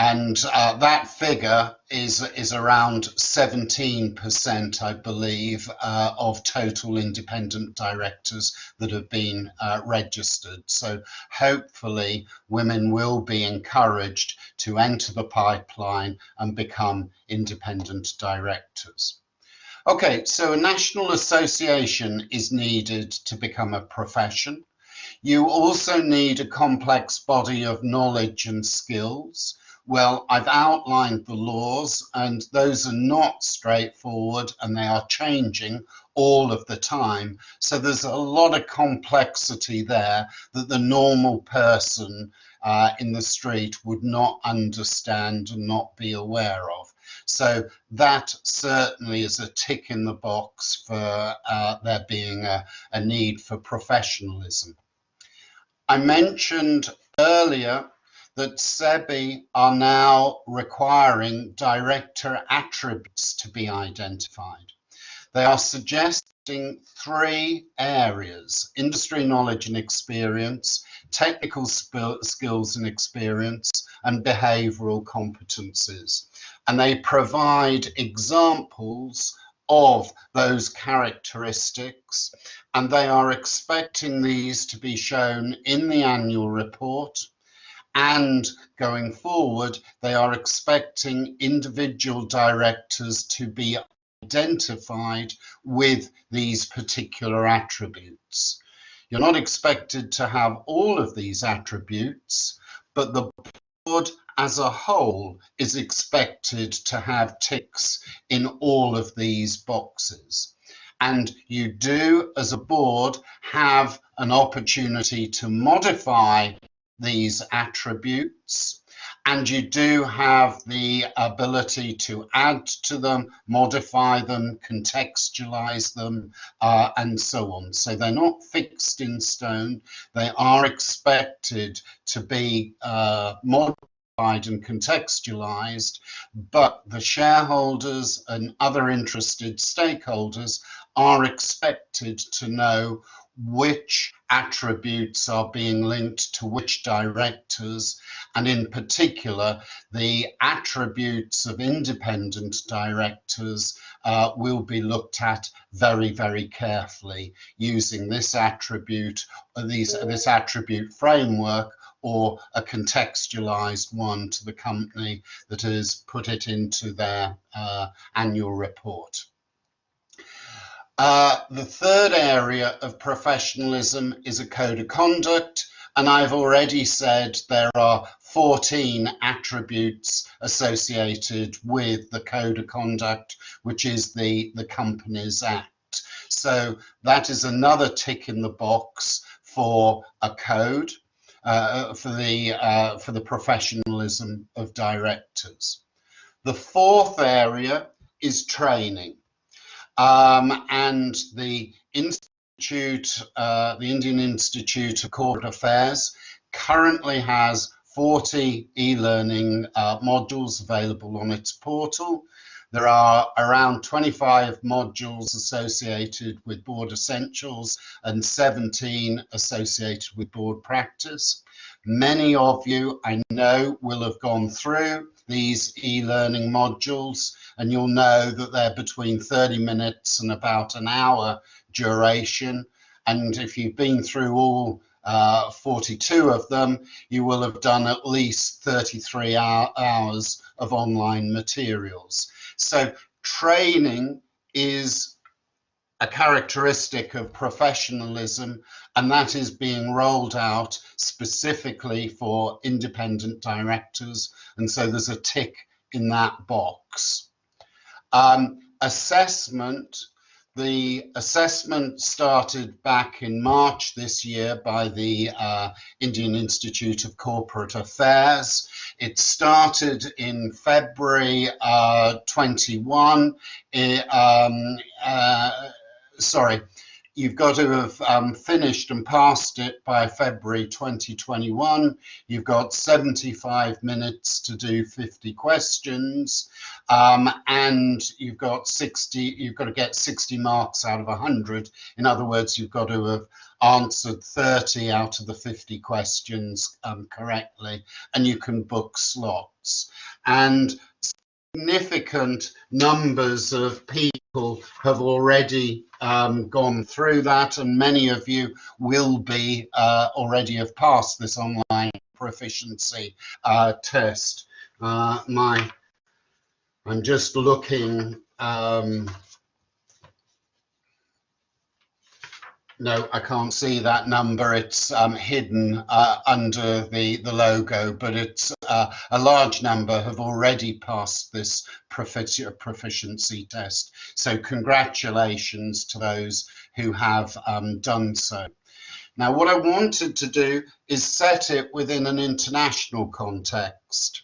And that figure is around 17%, I believe, of total independent directors that have been registered. So hopefully women will be encouraged to enter the pipeline and become independent directors. Okay, so a national association is needed to become a profession. You also need a complex body of knowledge and skills. Well, I've outlined the laws, and those are not straightforward, and they are changing all of the time. So there's a lot of complexity there that the normal person in the street would not understand and not be aware of. So that certainly is a tick in the box for there being a need for professionalism. I mentioned earlier that SEBI are now requiring director attributes to be identified. They are suggesting 3 areas: industry knowledge and experience, technical skills and experience, and behavioural competencies. And they provide examples of those characteristics, and they are expecting these to be shown in the annual report. And going forward, they are expecting individual directors to be identified with these particular attributes. You're not expected to have all of these attributes, but the board as a whole is expected to have ticks in all of these boxes. And you do, as a board, have an opportunity to modify these attributes, and you do have the ability to add to them, modify them, contextualize them, and so on. So they're not fixed in stone. They are expected to be modified and contextualized, but the shareholders and other interested stakeholders are expected to know which attributes are being linked to which directors, and in particular, the attributes of independent directors will be looked at very, very carefully using this attribute, this attribute framework, or a contextualized one to the company that has put it into their annual report. The third area of professionalism is a code of conduct, and I've already said there are 14 attributes associated with the code of conduct, which is the Companies Act. So that is another tick in the box for a code for the professionalism of directors. The fourth area is training. And the Institute, the Indian Institute of Corporate Affairs, currently has 40 e-learning modules available on its portal. There are around 25 modules associated with board essentials and 17 associated with board practice. Many of you, I know, will have gone through these e-learning modules, and you'll know that they're between 30 minutes and about an hour duration. And if you've been through all 42 of them, you will have done at least 33 hours of online materials. So training is a characteristic of professionalism, and that is being rolled out specifically for independent directors, and so there's a tick in that box. Assessment. The assessment started back in March this year by the Indian Institute of Corporate Affairs. It started in February 21. Sorry, you've got to have finished and passed it by February 2021. You've got 75 minutes to do 50 questions, and you've got to get 60 marks out of 100. In other words, you've got to have answered 30 out of the 50 questions correctly, and you can book slots. And significant numbers of people have already gone through that, and many of you will be already have passed this online proficiency test. I'm just looking. No, I can't see that number. It's hidden under the logo, but it's a large number have already passed this proficiency test. So congratulations to those who have done so. Now, what I wanted to do is set it within an international context.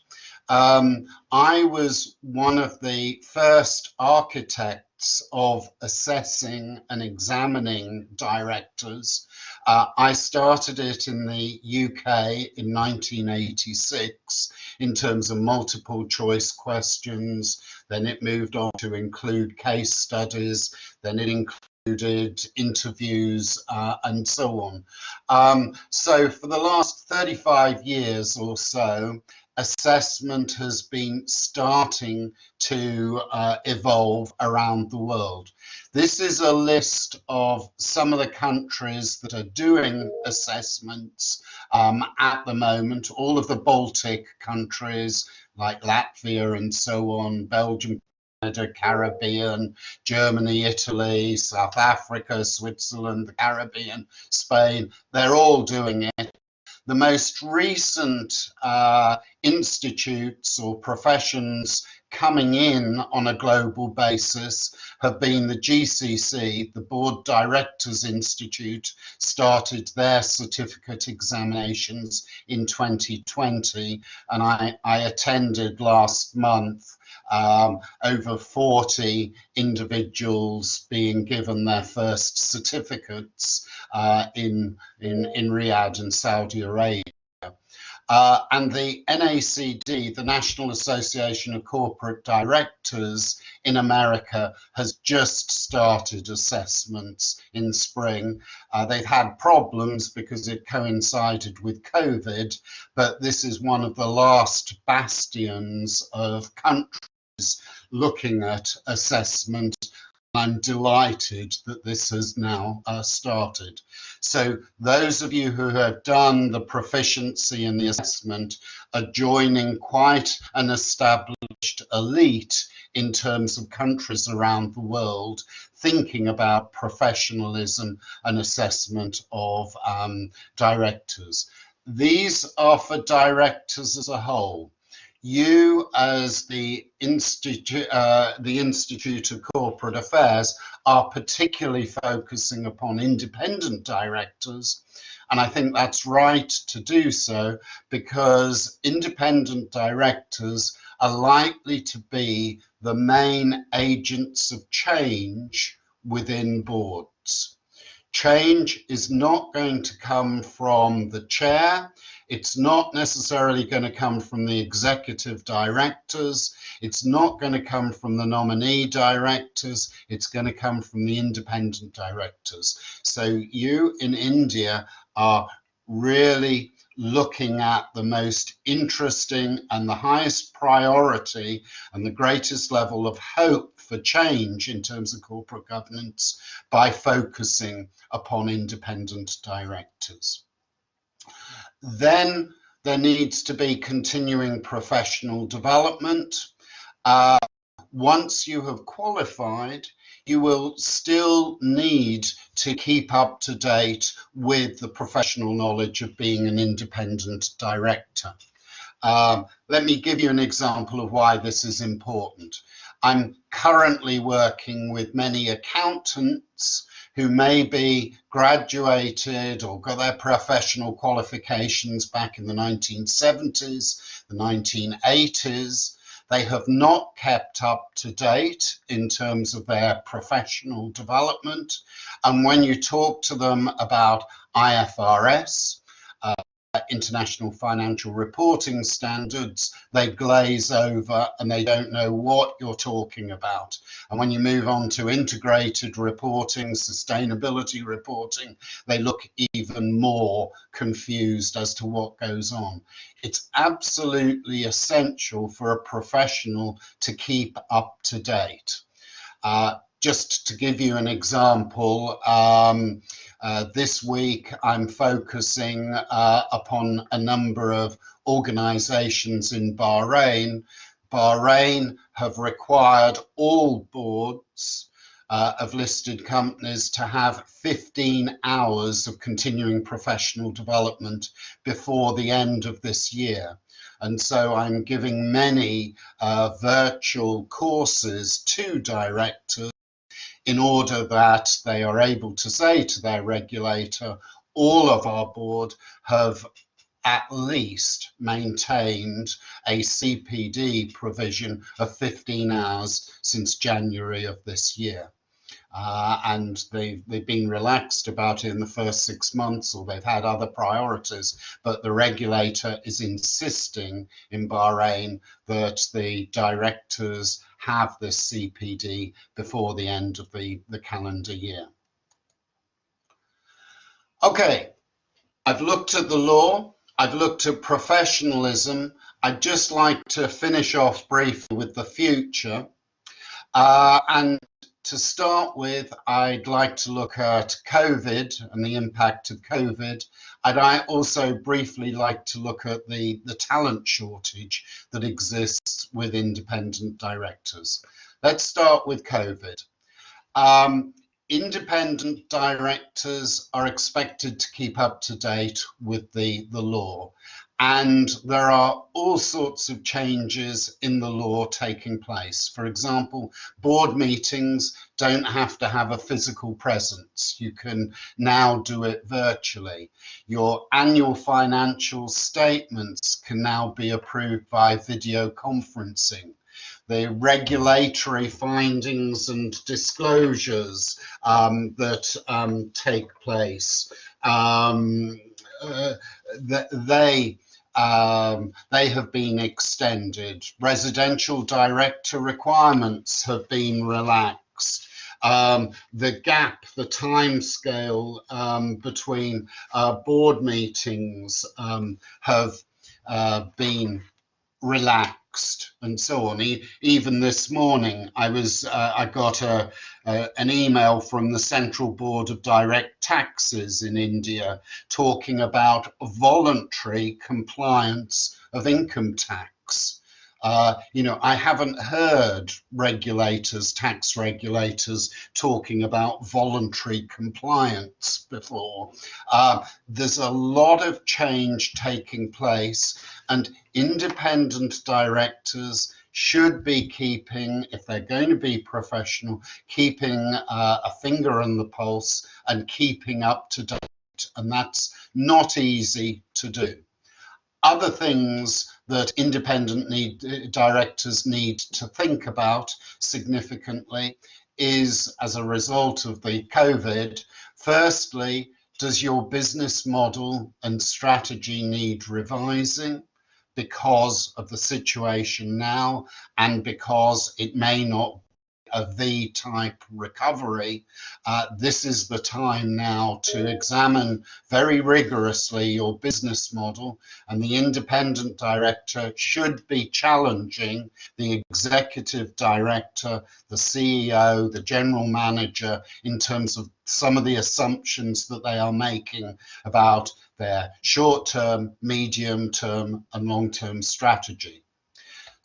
I was one of the first architects of assessing and examining directors. I started it in the UK in 1986 in terms of multiple choice questions. Then it moved on to include case studies. Then it included interviews and so on. So for the last 35 years or so, assessment has been starting to evolve around the world. This is a list of some of the countries that are doing assessments at the moment. All of the Baltic countries like Latvia and so on, Belgium, Canada, Caribbean, Germany, Italy, South Africa, Switzerland, the Caribbean, Spain, they're all doing it. The most recent institutes or professions coming in on a global basis have been the GCC, the Board Directors Institute, started their certificate examinations in 2020, and I attended last month over 40 individuals being given their first certificates in Riyadh and Saudi Arabia. And the NACD, the National Association of Corporate Directors in America, has just started assessments in spring. They've had problems because it coincided with COVID, but this is one of the last bastions of countries looking at assessment. I'm delighted that this has now started. So those of you who have done the proficiency and the assessment are joining quite an established elite in terms of countries around the world thinking about professionalism and assessment of directors. These are for directors as a whole. You, as the Institute of Corporate Affairs, are particularly focusing upon independent directors, and I think that's right to do so because independent directors are likely to be the main agents of change within boards. Change is not going to come from the chair. It's not necessarily going to come from the executive directors. It's not going to come from the nominee directors. It's going to come from the independent directors. So you in India are really looking at the most interesting and the highest priority and the greatest level of hope for change in terms of corporate governance by focusing upon independent directors. Then there needs to be continuing professional development. Once you have qualified, you will still need to keep up to date with the professional knowledge of being an independent director. Let me give you an example of why this is important. I'm currently working with many accountants who may be graduated or got their professional qualifications back in the 1970s, the 1980s. They have not kept up to date in terms of their professional development. And when you talk to them about IFRS, International Financial Reporting Standards, they glaze over and they don't know what you're talking about. And when you move on to integrated reporting, sustainability reporting, they look even more confused as to what goes on. It's absolutely essential for a professional to keep up to date. Just to give you an example, this week I'm focusing upon a number of organizations in Bahrain. Bahrain have required all boards of listed companies to have 15 hours of continuing professional development before the end of this year. And so I'm giving many virtual courses to directors in order that they are able to say to their regulator, all of our board have at least maintained a CPD provision of 15 hours since January of this year. And they've been relaxed about it in the first 6 months, or they've had other priorities, but the regulator is insisting in Bahrain that the directors have this CPD before the end of the calendar year. Okay, I've looked at the law, I've looked at professionalism, I'd just like to finish off briefly with the future. And to start with, I'd like to look at COVID and the impact of COVID. I'd also briefly like to look at the talent shortage that exists with independent directors. Let's start with COVID. Independent directors are expected to keep up to date with the law, and there are all sorts of changes in the law taking place. For example, board meetings don't have to have a physical presence. You can now do it virtually. Your annual financial statements can now be approved by video conferencing. The regulatory findings and disclosures that take place, they have been extended. Residential director requirements have been relaxed. The gap, the time scale between board meetings have been relaxed and so on. Even this morning, I got an email from the Central Board of Direct Taxes in India talking about voluntary compliance of income tax. I haven't heard tax regulators talking about voluntary compliance before. There's a lot of change taking place, and independent directors should be keeping, if they're going to be professional, keeping a finger on the pulse and keeping up to date. And that's not easy to do. Other things that independent directors need to think about significantly is, as a result of the COVID, firstly, does your business model and strategy need revising because of the situation now and because it may not a V-type recovery? This is the time now to examine very rigorously your business model, and the independent director should be challenging the executive director, the CEO, the general manager in terms of some of the assumptions that they are making about their short-term, medium-term and long-term strategy.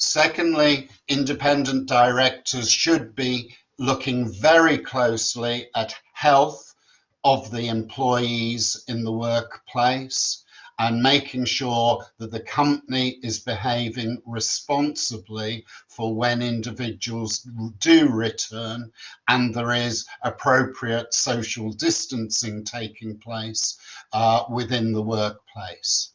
Secondly, independent directors should be looking very closely at health of the employees in the workplace and making sure that the company is behaving responsibly for when individuals do return and there is appropriate social distancing taking place within the workplace.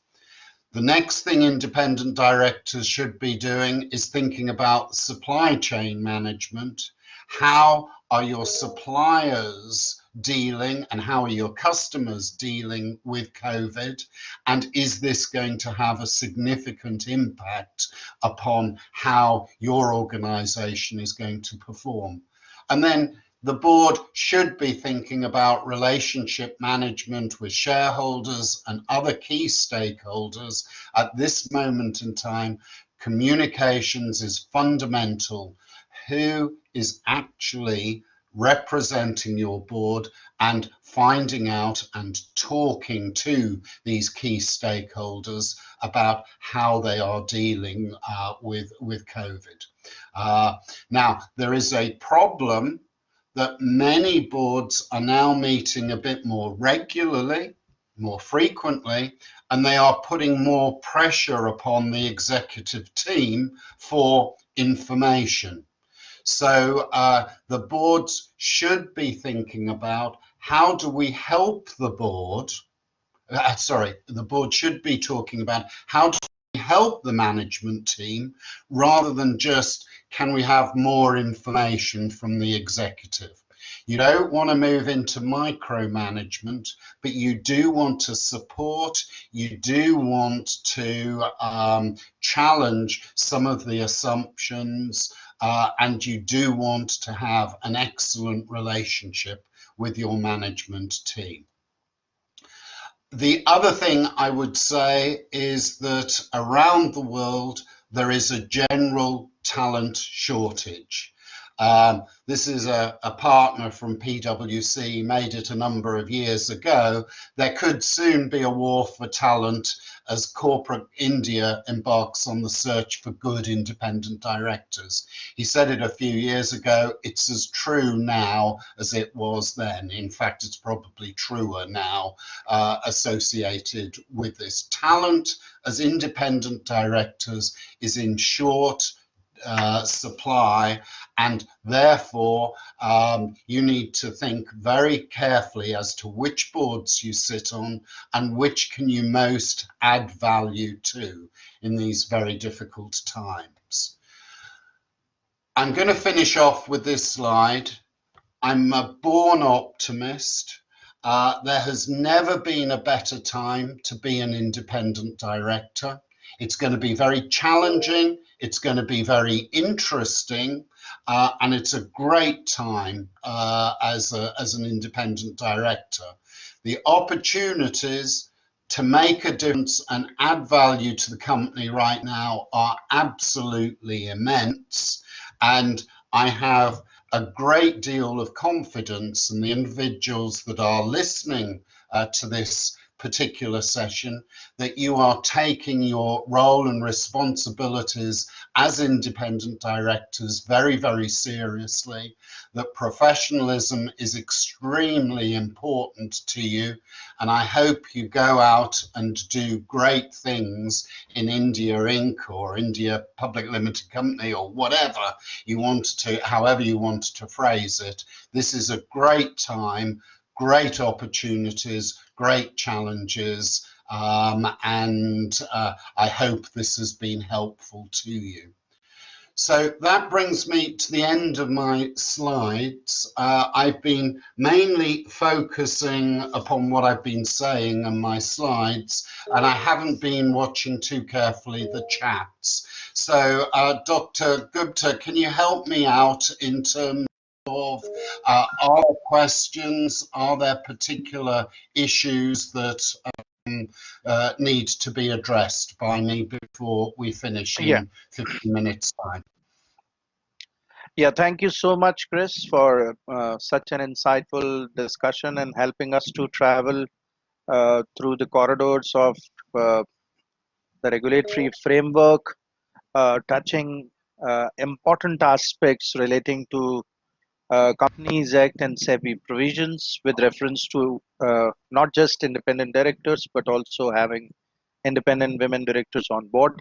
The next thing independent directors should be doing is thinking about supply chain management. How are your suppliers dealing and how are your customers dealing with COVID? And is this going to have a significant impact upon how your organization is going to perform? And then the board should be thinking about relationship management with shareholders and other key stakeholders. At this moment in time, communications is fundamental. Who is actually representing your board and finding out and talking to these key stakeholders about how they are dealing with COVID? Now, there is a problem that many boards are now meeting a bit more regularly, more frequently, and they are putting more pressure upon the executive team for information. So the boards should be thinking about how do we help the board, the board should be talking about how do we help the management team rather than just can we have more information from the executive. You don't want to move into micromanagement, but you do want to support, you do want to challenge some of the assumptions, and you do want to have an excellent relationship with your management team. The other thing I would say is that around the world there is a general talent shortage. This is a partner from PwC made it a number of years ago. There could soon be a war for talent as corporate India embarks on the search for good independent directors. He said it a few years ago. It's as true now as it was then. In fact, it's probably truer now, associated with this. Talent as independent directors is in short supply, and therefore you need to think very carefully as to which boards you sit on and which can you most add value to in these very difficult times. I'm going to finish off with this slide. I'm a born optimist. There has never been a better time to be an independent director. It's going to be very challenging, it's going to be very interesting, and it's a great time as an independent director. The opportunities to make a difference and add value to the company right now are absolutely immense, and I have a great deal of confidence in the individuals that are listening to this particular session, that you are taking your role and responsibilities as independent directors very, very seriously, that professionalism is extremely important to you, and I hope you go out and do great things in India Inc. or India Public Limited Company or whatever you want to, however you want to phrase it. This is a great time, great opportunities, great challenges, and I hope this has been helpful to you. So that brings me to the end of my slides. I've been mainly focusing upon what I've been saying in my slides, and I haven't been watching too carefully the chats. So Dr. Gupta, can you help me out in terms of are there questions, are there particular issues that need to be addressed by me before we finish Yeah. in 15 minutes time? Yeah, thank you so much, Chris, for such an insightful discussion and helping us to travel through the corridors of the regulatory framework, touching important aspects relating to Companies Act and SEBI provisions with reference to not just independent directors, but also having independent women directors on board,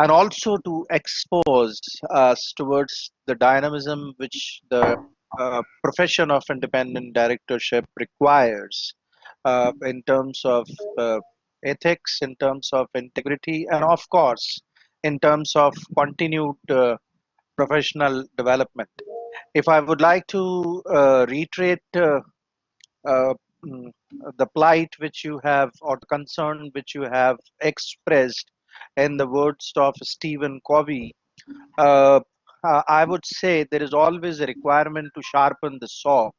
and also to expose us towards the dynamism which the profession of independent directorship requires in terms of ethics, in terms of integrity, and of course, in terms of continued professional development. If I would like to reiterate uh, mm, the plight which you have, or the concern which you have expressed in the words of Stephen Covey, uh, I would say there is always a requirement to sharpen the saw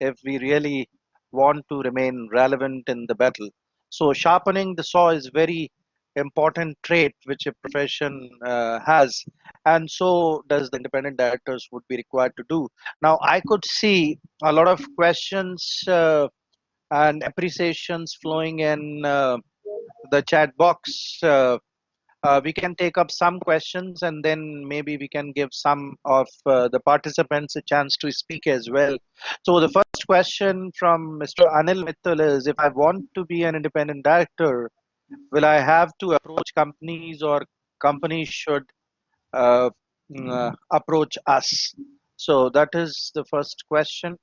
if we really want to remain relevant in the battle. So, sharpening the saw is very important trait which a profession has, and so does the independent directors would be required to do. Now, I could see a lot of questions and appreciations flowing in the chat box. We can take up some questions, and then maybe we can give some of the participants a chance to speak as well. So the first question from Mr. Anil Mittal is, if I want to be an independent director, will I have to approach companies, or companies should uh, approach us? So that is the first question.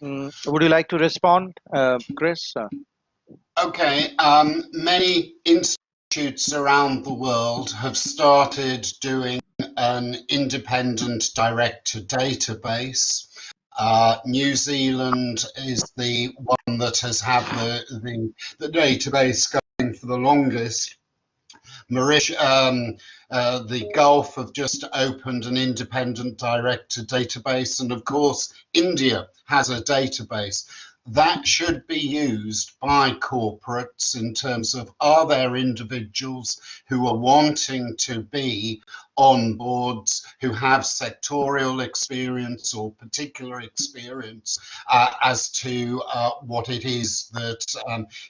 Would you like to respond, Chris? Okay, many institutes around the world have started doing an independent director database. New Zealand is the one that has had the database going for the longest. The Gulf have just opened an independent director database, and of course, India has a database. that should be used by corporates in terms of, are there individuals who are wanting to be on boards, who have sectorial experience or particular experience as to what it is that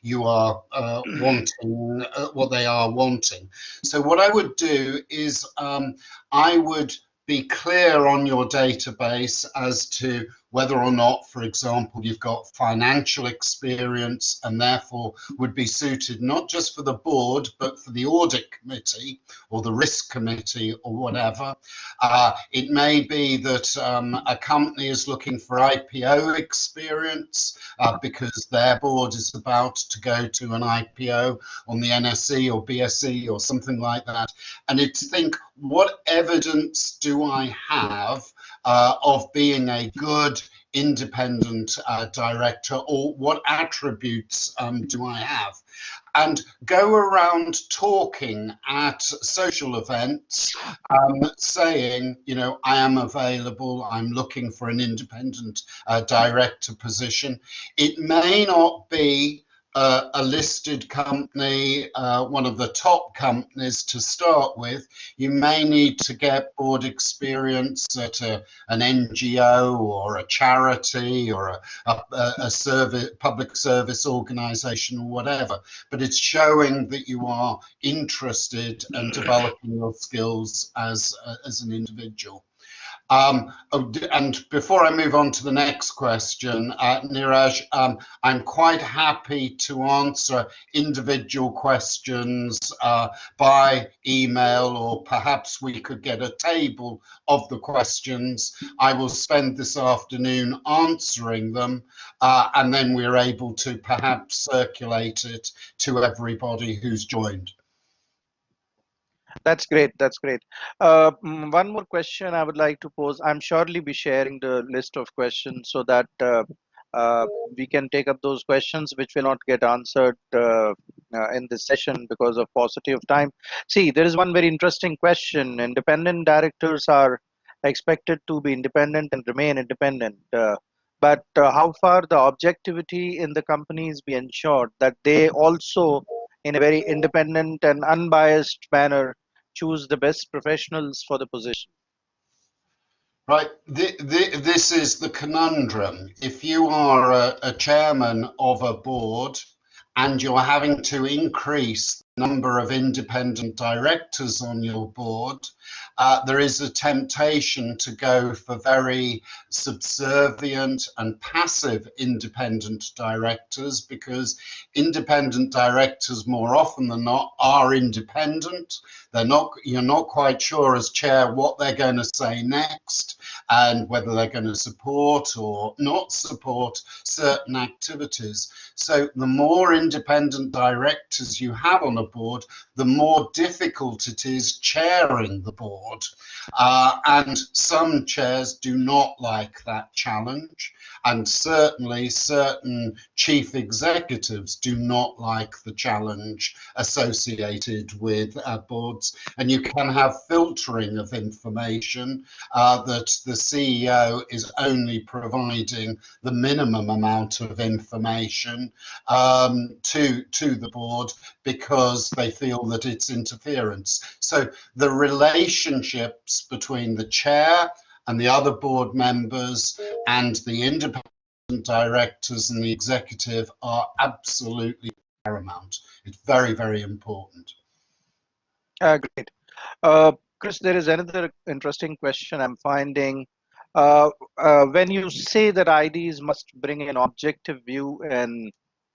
you are wanting, what they are wanting. So what I would do is I would be clear on your database as to whether or not, for example, you've got financial experience and therefore would be suited not just for the board, but for the audit committee or the risk committee or whatever. It may be that a company is looking for IPO experience because their board is about to go to an IPO on the NSE or BSE or something like that. And it's think, what evidence do I have of being a good independent director, or what attributes do I have? And go around talking at social events, saying, you know, I am available, I'm looking for an independent director position. It may not be a listed company, one of the top companies to start with. You may need to get board experience at an NGO or a charity or a service, public service organization or whatever. But it's showing that you are interested and developing your skills as an individual. And before I move on to the next question, Niraj, I'm quite happy to answer individual questions by email, or perhaps we could get a table of the questions. I will spend this afternoon answering them, and then we're able to perhaps circulate it to everybody who's joined. That's great. That's great. One more question I would like to pose. I'm surely be sharing the list of questions so that uh, we can take up those questions which will not get answered in this session because of paucity of time. See, there is one very interesting question. Independent directors are expected to be independent and remain independent. But how far the objectivity in the companies be ensured that they also, in a very independent and unbiased manner, choose the best professionals for the position? Right, this is the conundrum. If you are a chairman of a board and you're having to increase the number of independent directors on your board, there is a temptation to go for very subservient and passive independent directors, because independent directors more often than not are independent. You're not quite sure as chair what they're going to say next, and whether they're going to support or not support certain activities. So the more independent directors you have on a board, the more difficult it is chairing the board. And some chairs do not like that challenge. And certainly certain chief executives do not like the challenge associated with boards. And you can have filtering of information, that the CEO is only providing the minimum amount of information to the board because they feel that it's interference. So the relationships between the chair and the other board members and the independent directors and the executive are absolutely paramount. It's very, very important. Great. Uh, Chris, there is another interesting question I'm finding. When you say that IDs must bring an objective view in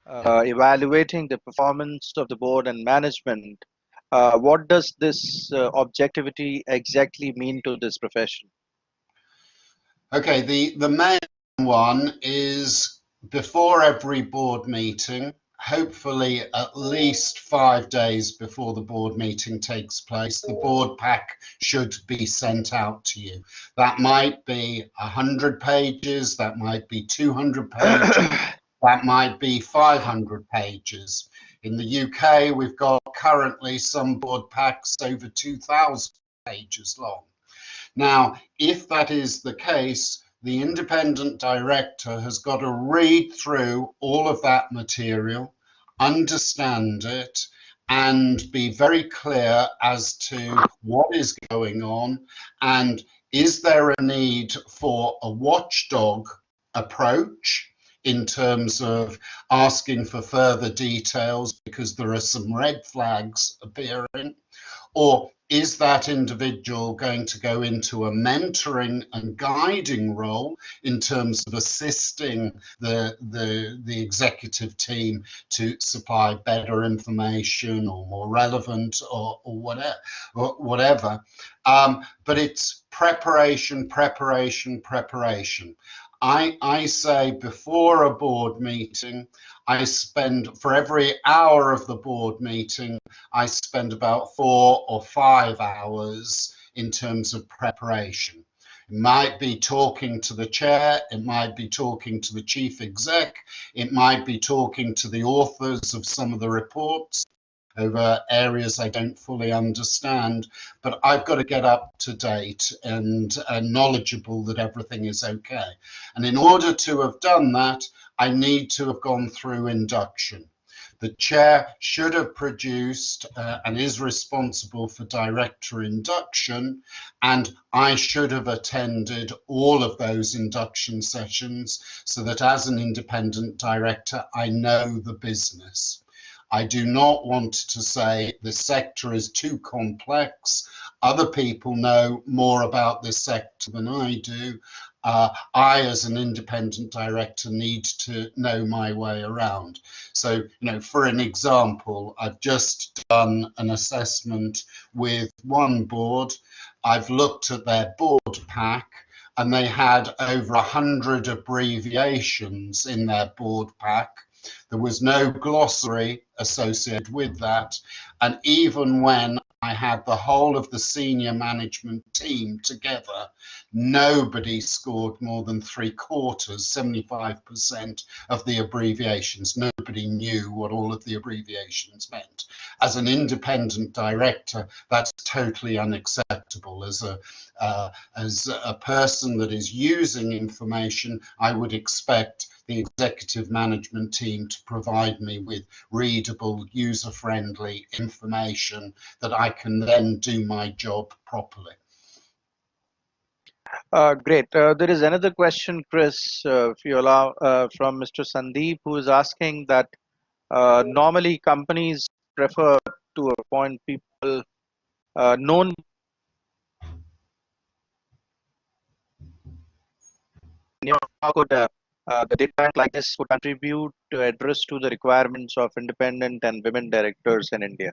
evaluating the performance of the board and management, what does this objectivity exactly mean to this profession? Okay, the main one is before every board meeting, hopefully at least 5 days before the board meeting takes place, the board pack should be sent out to you. That might be 100 pages, that might be 200 pages, that might be 500 pages. In the UK, we've got currently some board packs over 2,000 pages long. Now, if that is the case, the independent director has got to read through all of that material, understand it, and be very clear as to what is going on, and is there a need for a watchdog approach in terms of asking for further details because there are some red flags appearing, or is that individual going to go into a mentoring and guiding role in terms of assisting the executive team to supply better information or more relevant or whatever, but it's preparation, preparation, preparation. I say before a board meeting, I spend, for every hour of the board meeting, I spend about 4 or 5 hours in terms of preparation. It might be talking to the chair, it might be talking to the chief exec, it might be talking to the authors of some of the reports over areas I don't fully understand, but I've got to get up to date and knowledgeable that everything is okay. And in order to have done that, I need to have gone through induction. The chair should have produced and is responsible for director induction, and I should have attended all of those induction sessions so that as an independent director, I know the business. I do not want to say the sector is too complex. Other people know more about this sector than I do. I, as an independent director, need to know my way around. So, for an example, I've just done an assessment with one board. I've looked at their board pack, and they had over 100 abbreviations in their board pack. There was no glossary associated with that. And even when I had the whole of the senior management team together, nobody scored more than 3/4, 75% of the abbreviations. Nobody knew what all of the abbreviations meant. As an independent director, that's totally unacceptable. As a person that is using information, I would expect the executive management team to provide me with readable, user-friendly information that I can then do my job properly. Great. There is another question, Chris, if you allow, from Mr. Sandeep, who is asking that normally companies prefer to appoint people known. How could the data bank like this could contribute to address to the requirements of independent and women directors in India?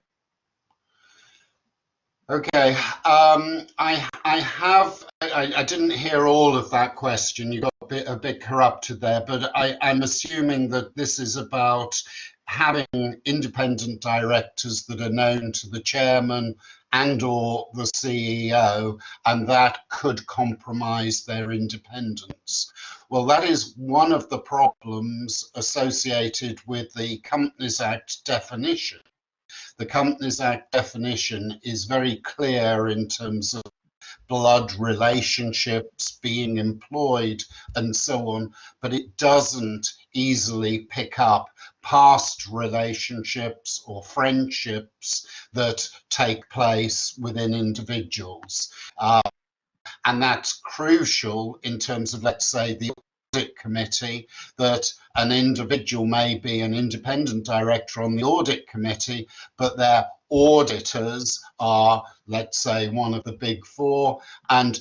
Okay, I didn't hear all of that question. You got a bit corrupted there, but I'm assuming that this is about having independent directors that are known to the chairman and or the CEO, and that could compromise their independence. Well, that is one of the problems associated with the Companies Act definition. The Companies Act definition is very clear in terms of blood relationships, being employed, and so on, but it doesn't easily pick up past relationships or friendships that take place within individuals. And that's crucial in terms of, let's say, the audit committee, that an individual may be an independent director on the audit committee, but their auditors are, let's say, one of the big four, and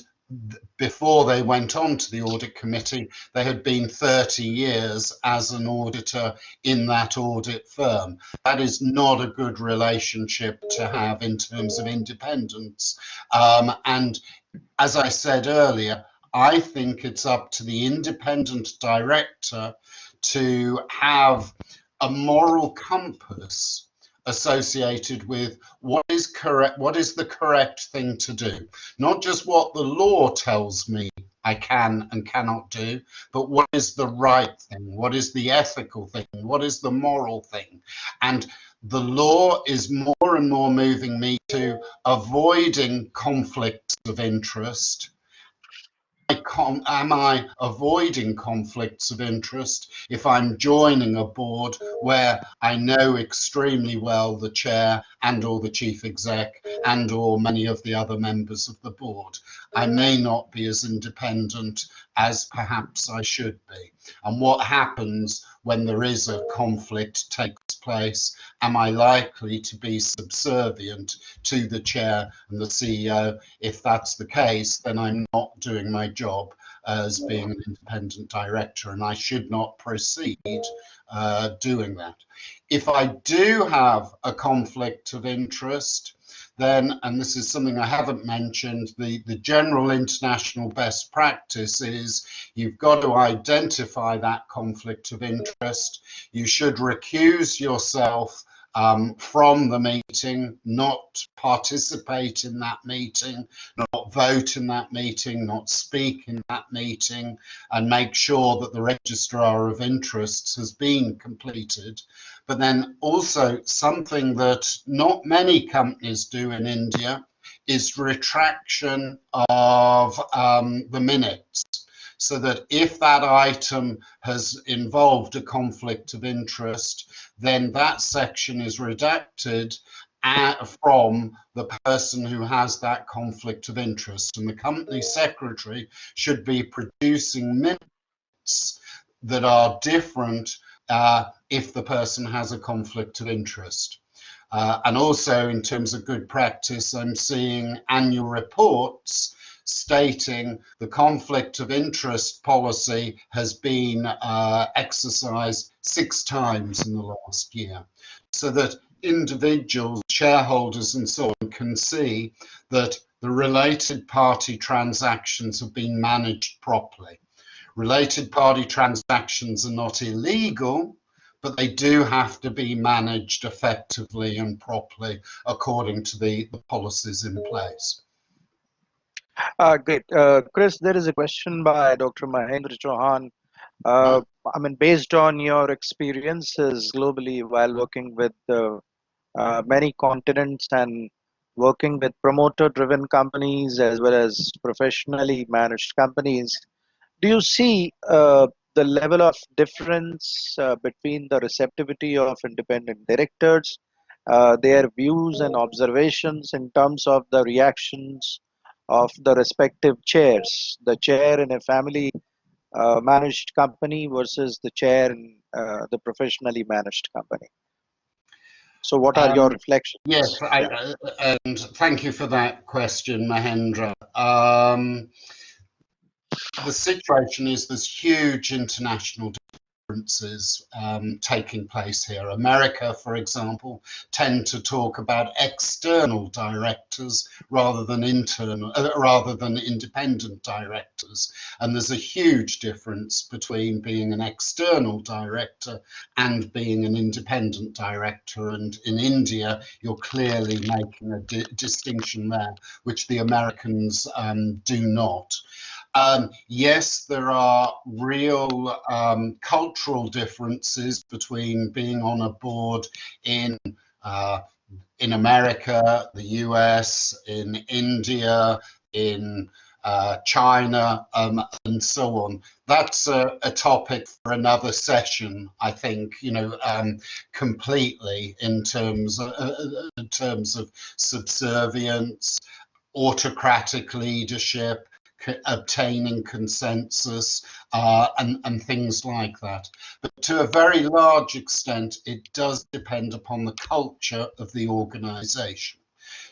before they went on to the audit committee, they had been 30 years as an auditor in that audit firm. That is not a good relationship to have in terms of independence. And as I said earlier, I think it's up to the independent director to have a moral compass associated with what is correct, what is the correct thing to do. Not just what the law tells me I can and cannot do, but what is the right thing, what is the ethical thing, what is the moral thing. And the law is more and more moving me to avoiding conflicts of interest am I avoiding conflicts of interest if I'm joining a board where I know extremely well the chair and or the chief exec and or many of the other members of the board? I may not be as independent as perhaps I should be. And what happens when there is a conflict takes place? Am I likely to be subservient to the chair and the CEO? If that's the case, then I'm not doing my job as being an independent director, and I should not proceed doing that. If I do have a conflict of interest, then, and this is something I haven't mentioned, the general international best practice is you've got to identify that conflict of interest. You should recuse yourself from the meeting, not participate in that meeting, not vote in that meeting, not speak in that meeting, and make sure that the registrar of interests has been completed. But then also something that not many companies do in India is retraction of the minutes, so that if that item has involved a conflict of interest, then that section is redacted from the person who has that conflict of interest. And the company secretary should be producing minutes that are different if the person has a conflict of interest. And also in terms of good practice, I'm seeing annual reports stating the conflict of interest policy has been exercised 6 times in the last year, so that individuals, shareholders and so on can see that the related party transactions have been managed properly. Related party transactions are not illegal, but they do have to be managed effectively and properly according to the policies in place. Great. Chris, there is a question by Dr. Mahendra Chauhan. I mean, based on your experiences globally while working with many continents and working with promoter-driven companies as well as professionally managed companies, do you see the level of difference between the receptivity of independent directors, their views and observations in terms of the reactions of the respective chairs, the chair in a family managed company versus the chair in the professionally managed company? So, what are your Yes, reflections? Yeah. and thank you for that question, Mahendra. The situation is there's huge international differences taking place here. America, for example, tend to talk about external directors rather than independent directors, and there's a huge difference between being an external director and being an independent director. And in India, you're clearly making a distinction there, which the Americans do not. Yes, there are real cultural differences between being on a board in America, the US, in India, in China, and so on. That's a topic for another session, I think, completely in terms of subservience, autocratic leadership, obtaining consensus, and things like that. But to a very large extent, it does depend upon the culture of the organization.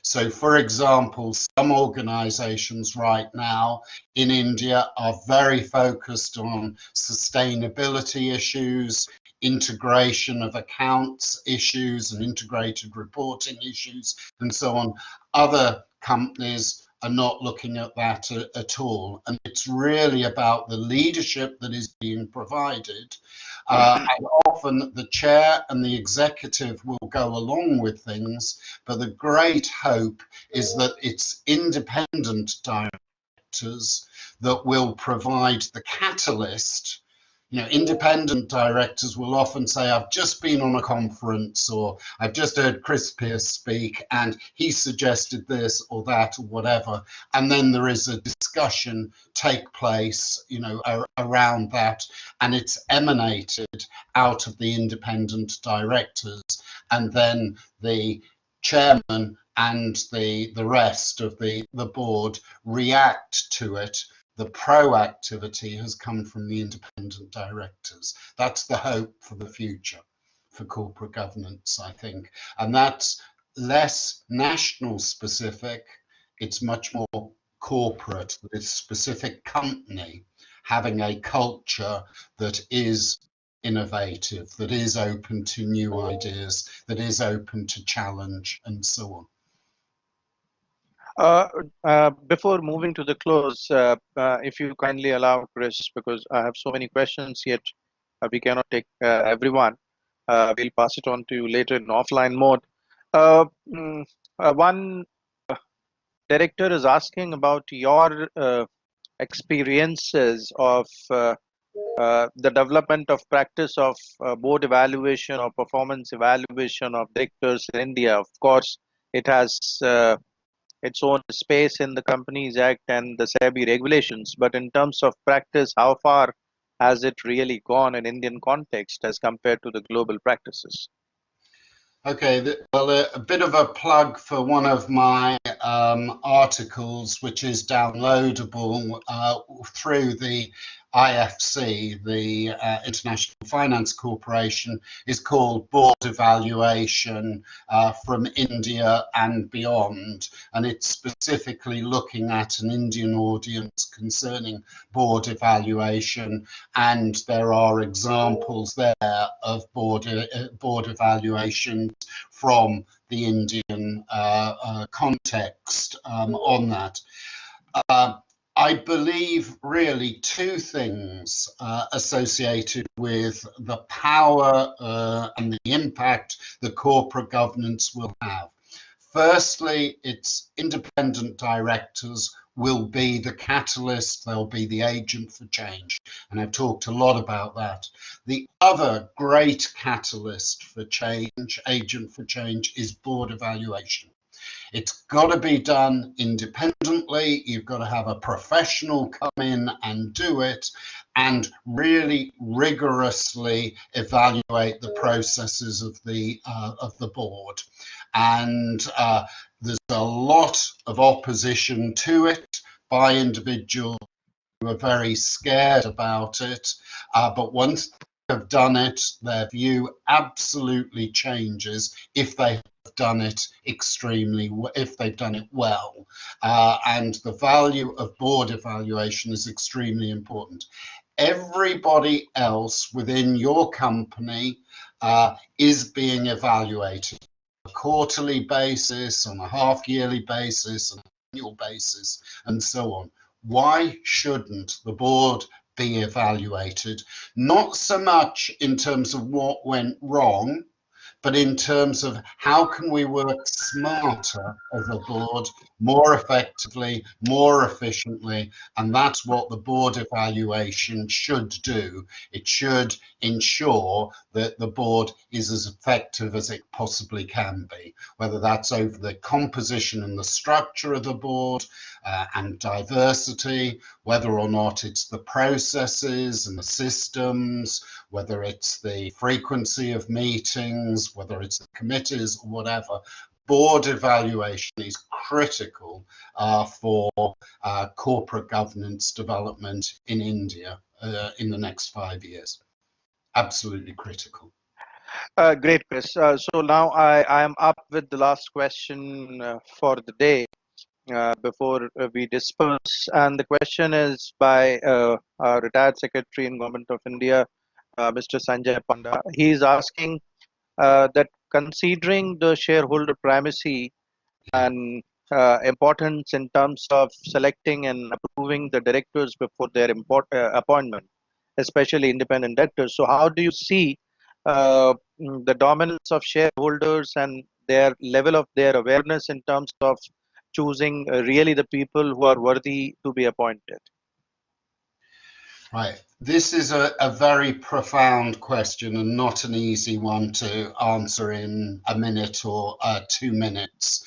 So, for example, some organizations right now in India are very focused on sustainability issues, integration of accounts issues and integrated reporting issues, and so on. Other companies are not looking at that at all. And it's really about the leadership that is being provided. And often the chair and the executive will go along with things, but the great hope is that it's independent directors that will provide the catalyst Independent directors will often say, I've just been on a conference, or I've just heard Chris Pierce speak and he suggested this or that or whatever. And then there is a discussion take place, around that, and it's emanated out of the independent directors. And then the chairman and the rest of the board react to it. The proactivity has come from the independent directors. That's the hope for the future for corporate governance, I think. And that's less national specific. It's much more corporate, this specific company having a culture that is innovative, that is open to new ideas, that is open to challenge, and so on. Before moving to the close, if you kindly allow, Chris, because I have so many questions yet, we cannot take everyone. We'll pass it on to you later in offline mode. Uh, mm, One director is asking about your experiences of the development of practice of board evaluation or performance evaluation of directors in India. Of course, it has its own space in the Companies Act and the SEBI regulations. But in terms of practice, how far has it really gone in Indian context as compared to the global practices? Okay, well, a bit of a plug for one of my articles, which is downloadable through the IFC, the International Finance Corporation, is called Board Evaluation from India and Beyond. And it's specifically looking at an Indian audience concerning board evaluation. And there are examples there of board evaluation from the Indian context on that. I believe really two things associated with the power and the impact that corporate governance will have. Firstly, its independent directors will be the catalyst, they'll be the agent for change. And I've talked a lot about that. The other great catalyst for change, agent for change, is board evaluation. It's got to be done independently. You've got to have a professional come in and do it and really rigorously evaluate the processes of the board. And there's a lot of opposition to it by individuals who are very scared about it. But once they have done it, their view absolutely changes if they have done it if they've done it well. And the value of board evaluation is extremely important. Everybody else within your company is being evaluated on a quarterly basis, on a half-yearly basis, on an annual basis, and so on. Why shouldn't the board be evaluated? Not so much in terms of what went wrong, but in terms of how can we work smarter as a board, more effectively, more efficiently, and that's what the board evaluation should do. It should ensure that the board is as effective as it possibly can be, whether that's over the composition and the structure of the board and diversity, whether or not it's the processes and the systems, whether it's the frequency of meetings, whether it's the committees or whatever. Board evaluation is critical for corporate governance development in India in the next 5 years. Absolutely critical. Great, Chris. So now I am up with the last question for the day before we disperse. And the question is by our retired Secretary in Government of India, Mr. Sanjay Panda. He is asking that considering the shareholder primacy and importance in terms of selecting and approving the directors before their appointment, especially independent directors. So, how do you see the dominance of shareholders and their level of their awareness in terms of choosing really the people who are worthy to be appointed? Right. This is a very profound question and not an easy one to answer in a minute or 2 minutes.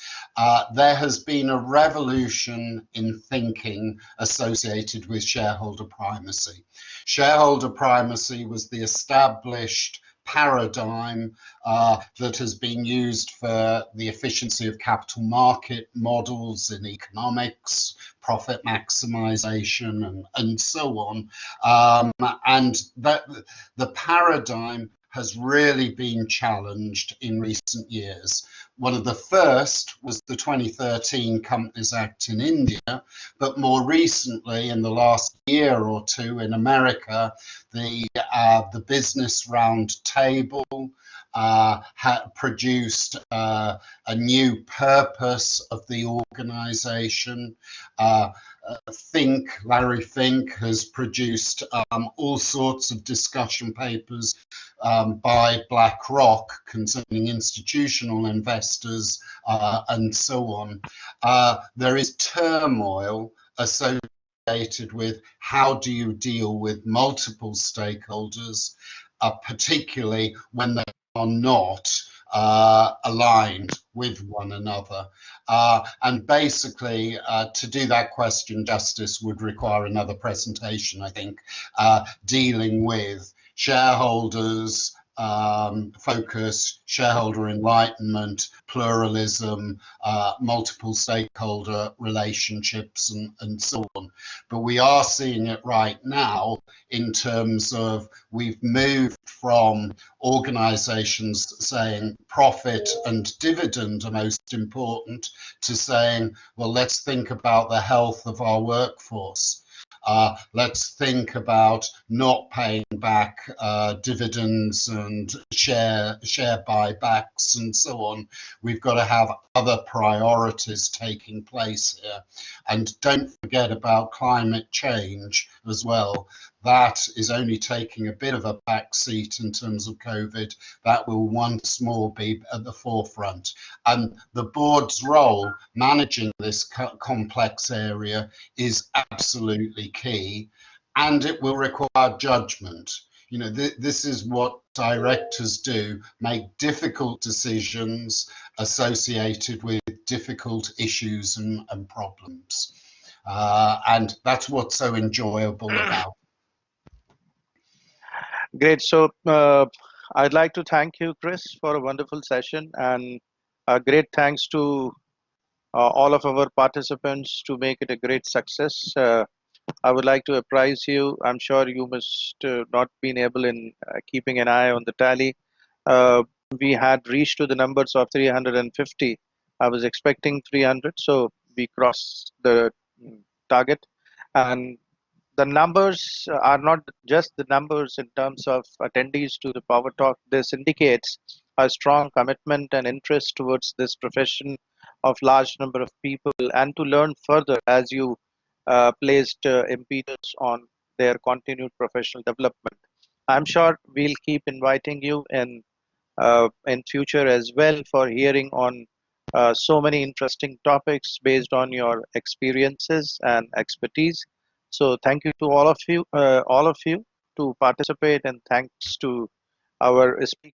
There has been a revolution in thinking associated with shareholder primacy. Shareholder primacy was the established paradigm that has been used for the efficiency of capital market models in economics, profit maximization, and so on. And that the paradigm has really been challenged in recent years. One of the first was the 2013 Companies Act in India, but more recently, in the last year or two in America, the Business Roundtable produced a new purpose of the organization. Larry Fink has produced all sorts of discussion papers by BlackRock concerning institutional investors and so on. There is turmoil associated with how do you deal with multiple stakeholders, particularly when they are not aligned with one another. And basically, to do that question justice would require another presentation, I think, dealing with shareholders, focus, shareholder enlightenment, pluralism, multiple stakeholder relationships, and so on. But we are seeing it right now in terms of we've moved from organizations saying profit and dividend are most important to saying, well, let's think about the health of our workforce. Let's think about not paying back dividends and share buybacks and so on. We've got to have other priorities taking place here. And don't forget about climate change as well. That is only taking a bit of a back seat in terms of COVID. That will once more be at the forefront. And the board's role managing this complex area is absolutely key, and it will require judgment. You know, this is what directors do, make difficult decisions associated with difficult issues and problems. And that's what's so enjoyable about it. Great. So I'd like to thank you, Chris, for a wonderful session, and great thanks to all of our participants to make it a great success. I would like to apprise you. I'm sure you must not been able in keeping an eye on the tally. We had reached to the numbers of 350. I was expecting 300, so we crossed the target. And the numbers are not just the numbers in terms of attendees to the Power Talk. This indicates a strong commitment and interest towards this profession of large number of people, and to learn further as you placed impetus on their continued professional development. I'm sure we'll keep inviting you in future as well for hearing on so many interesting topics based on your experiences and expertise. So thank you to all of you to participate, and thanks to our speakers.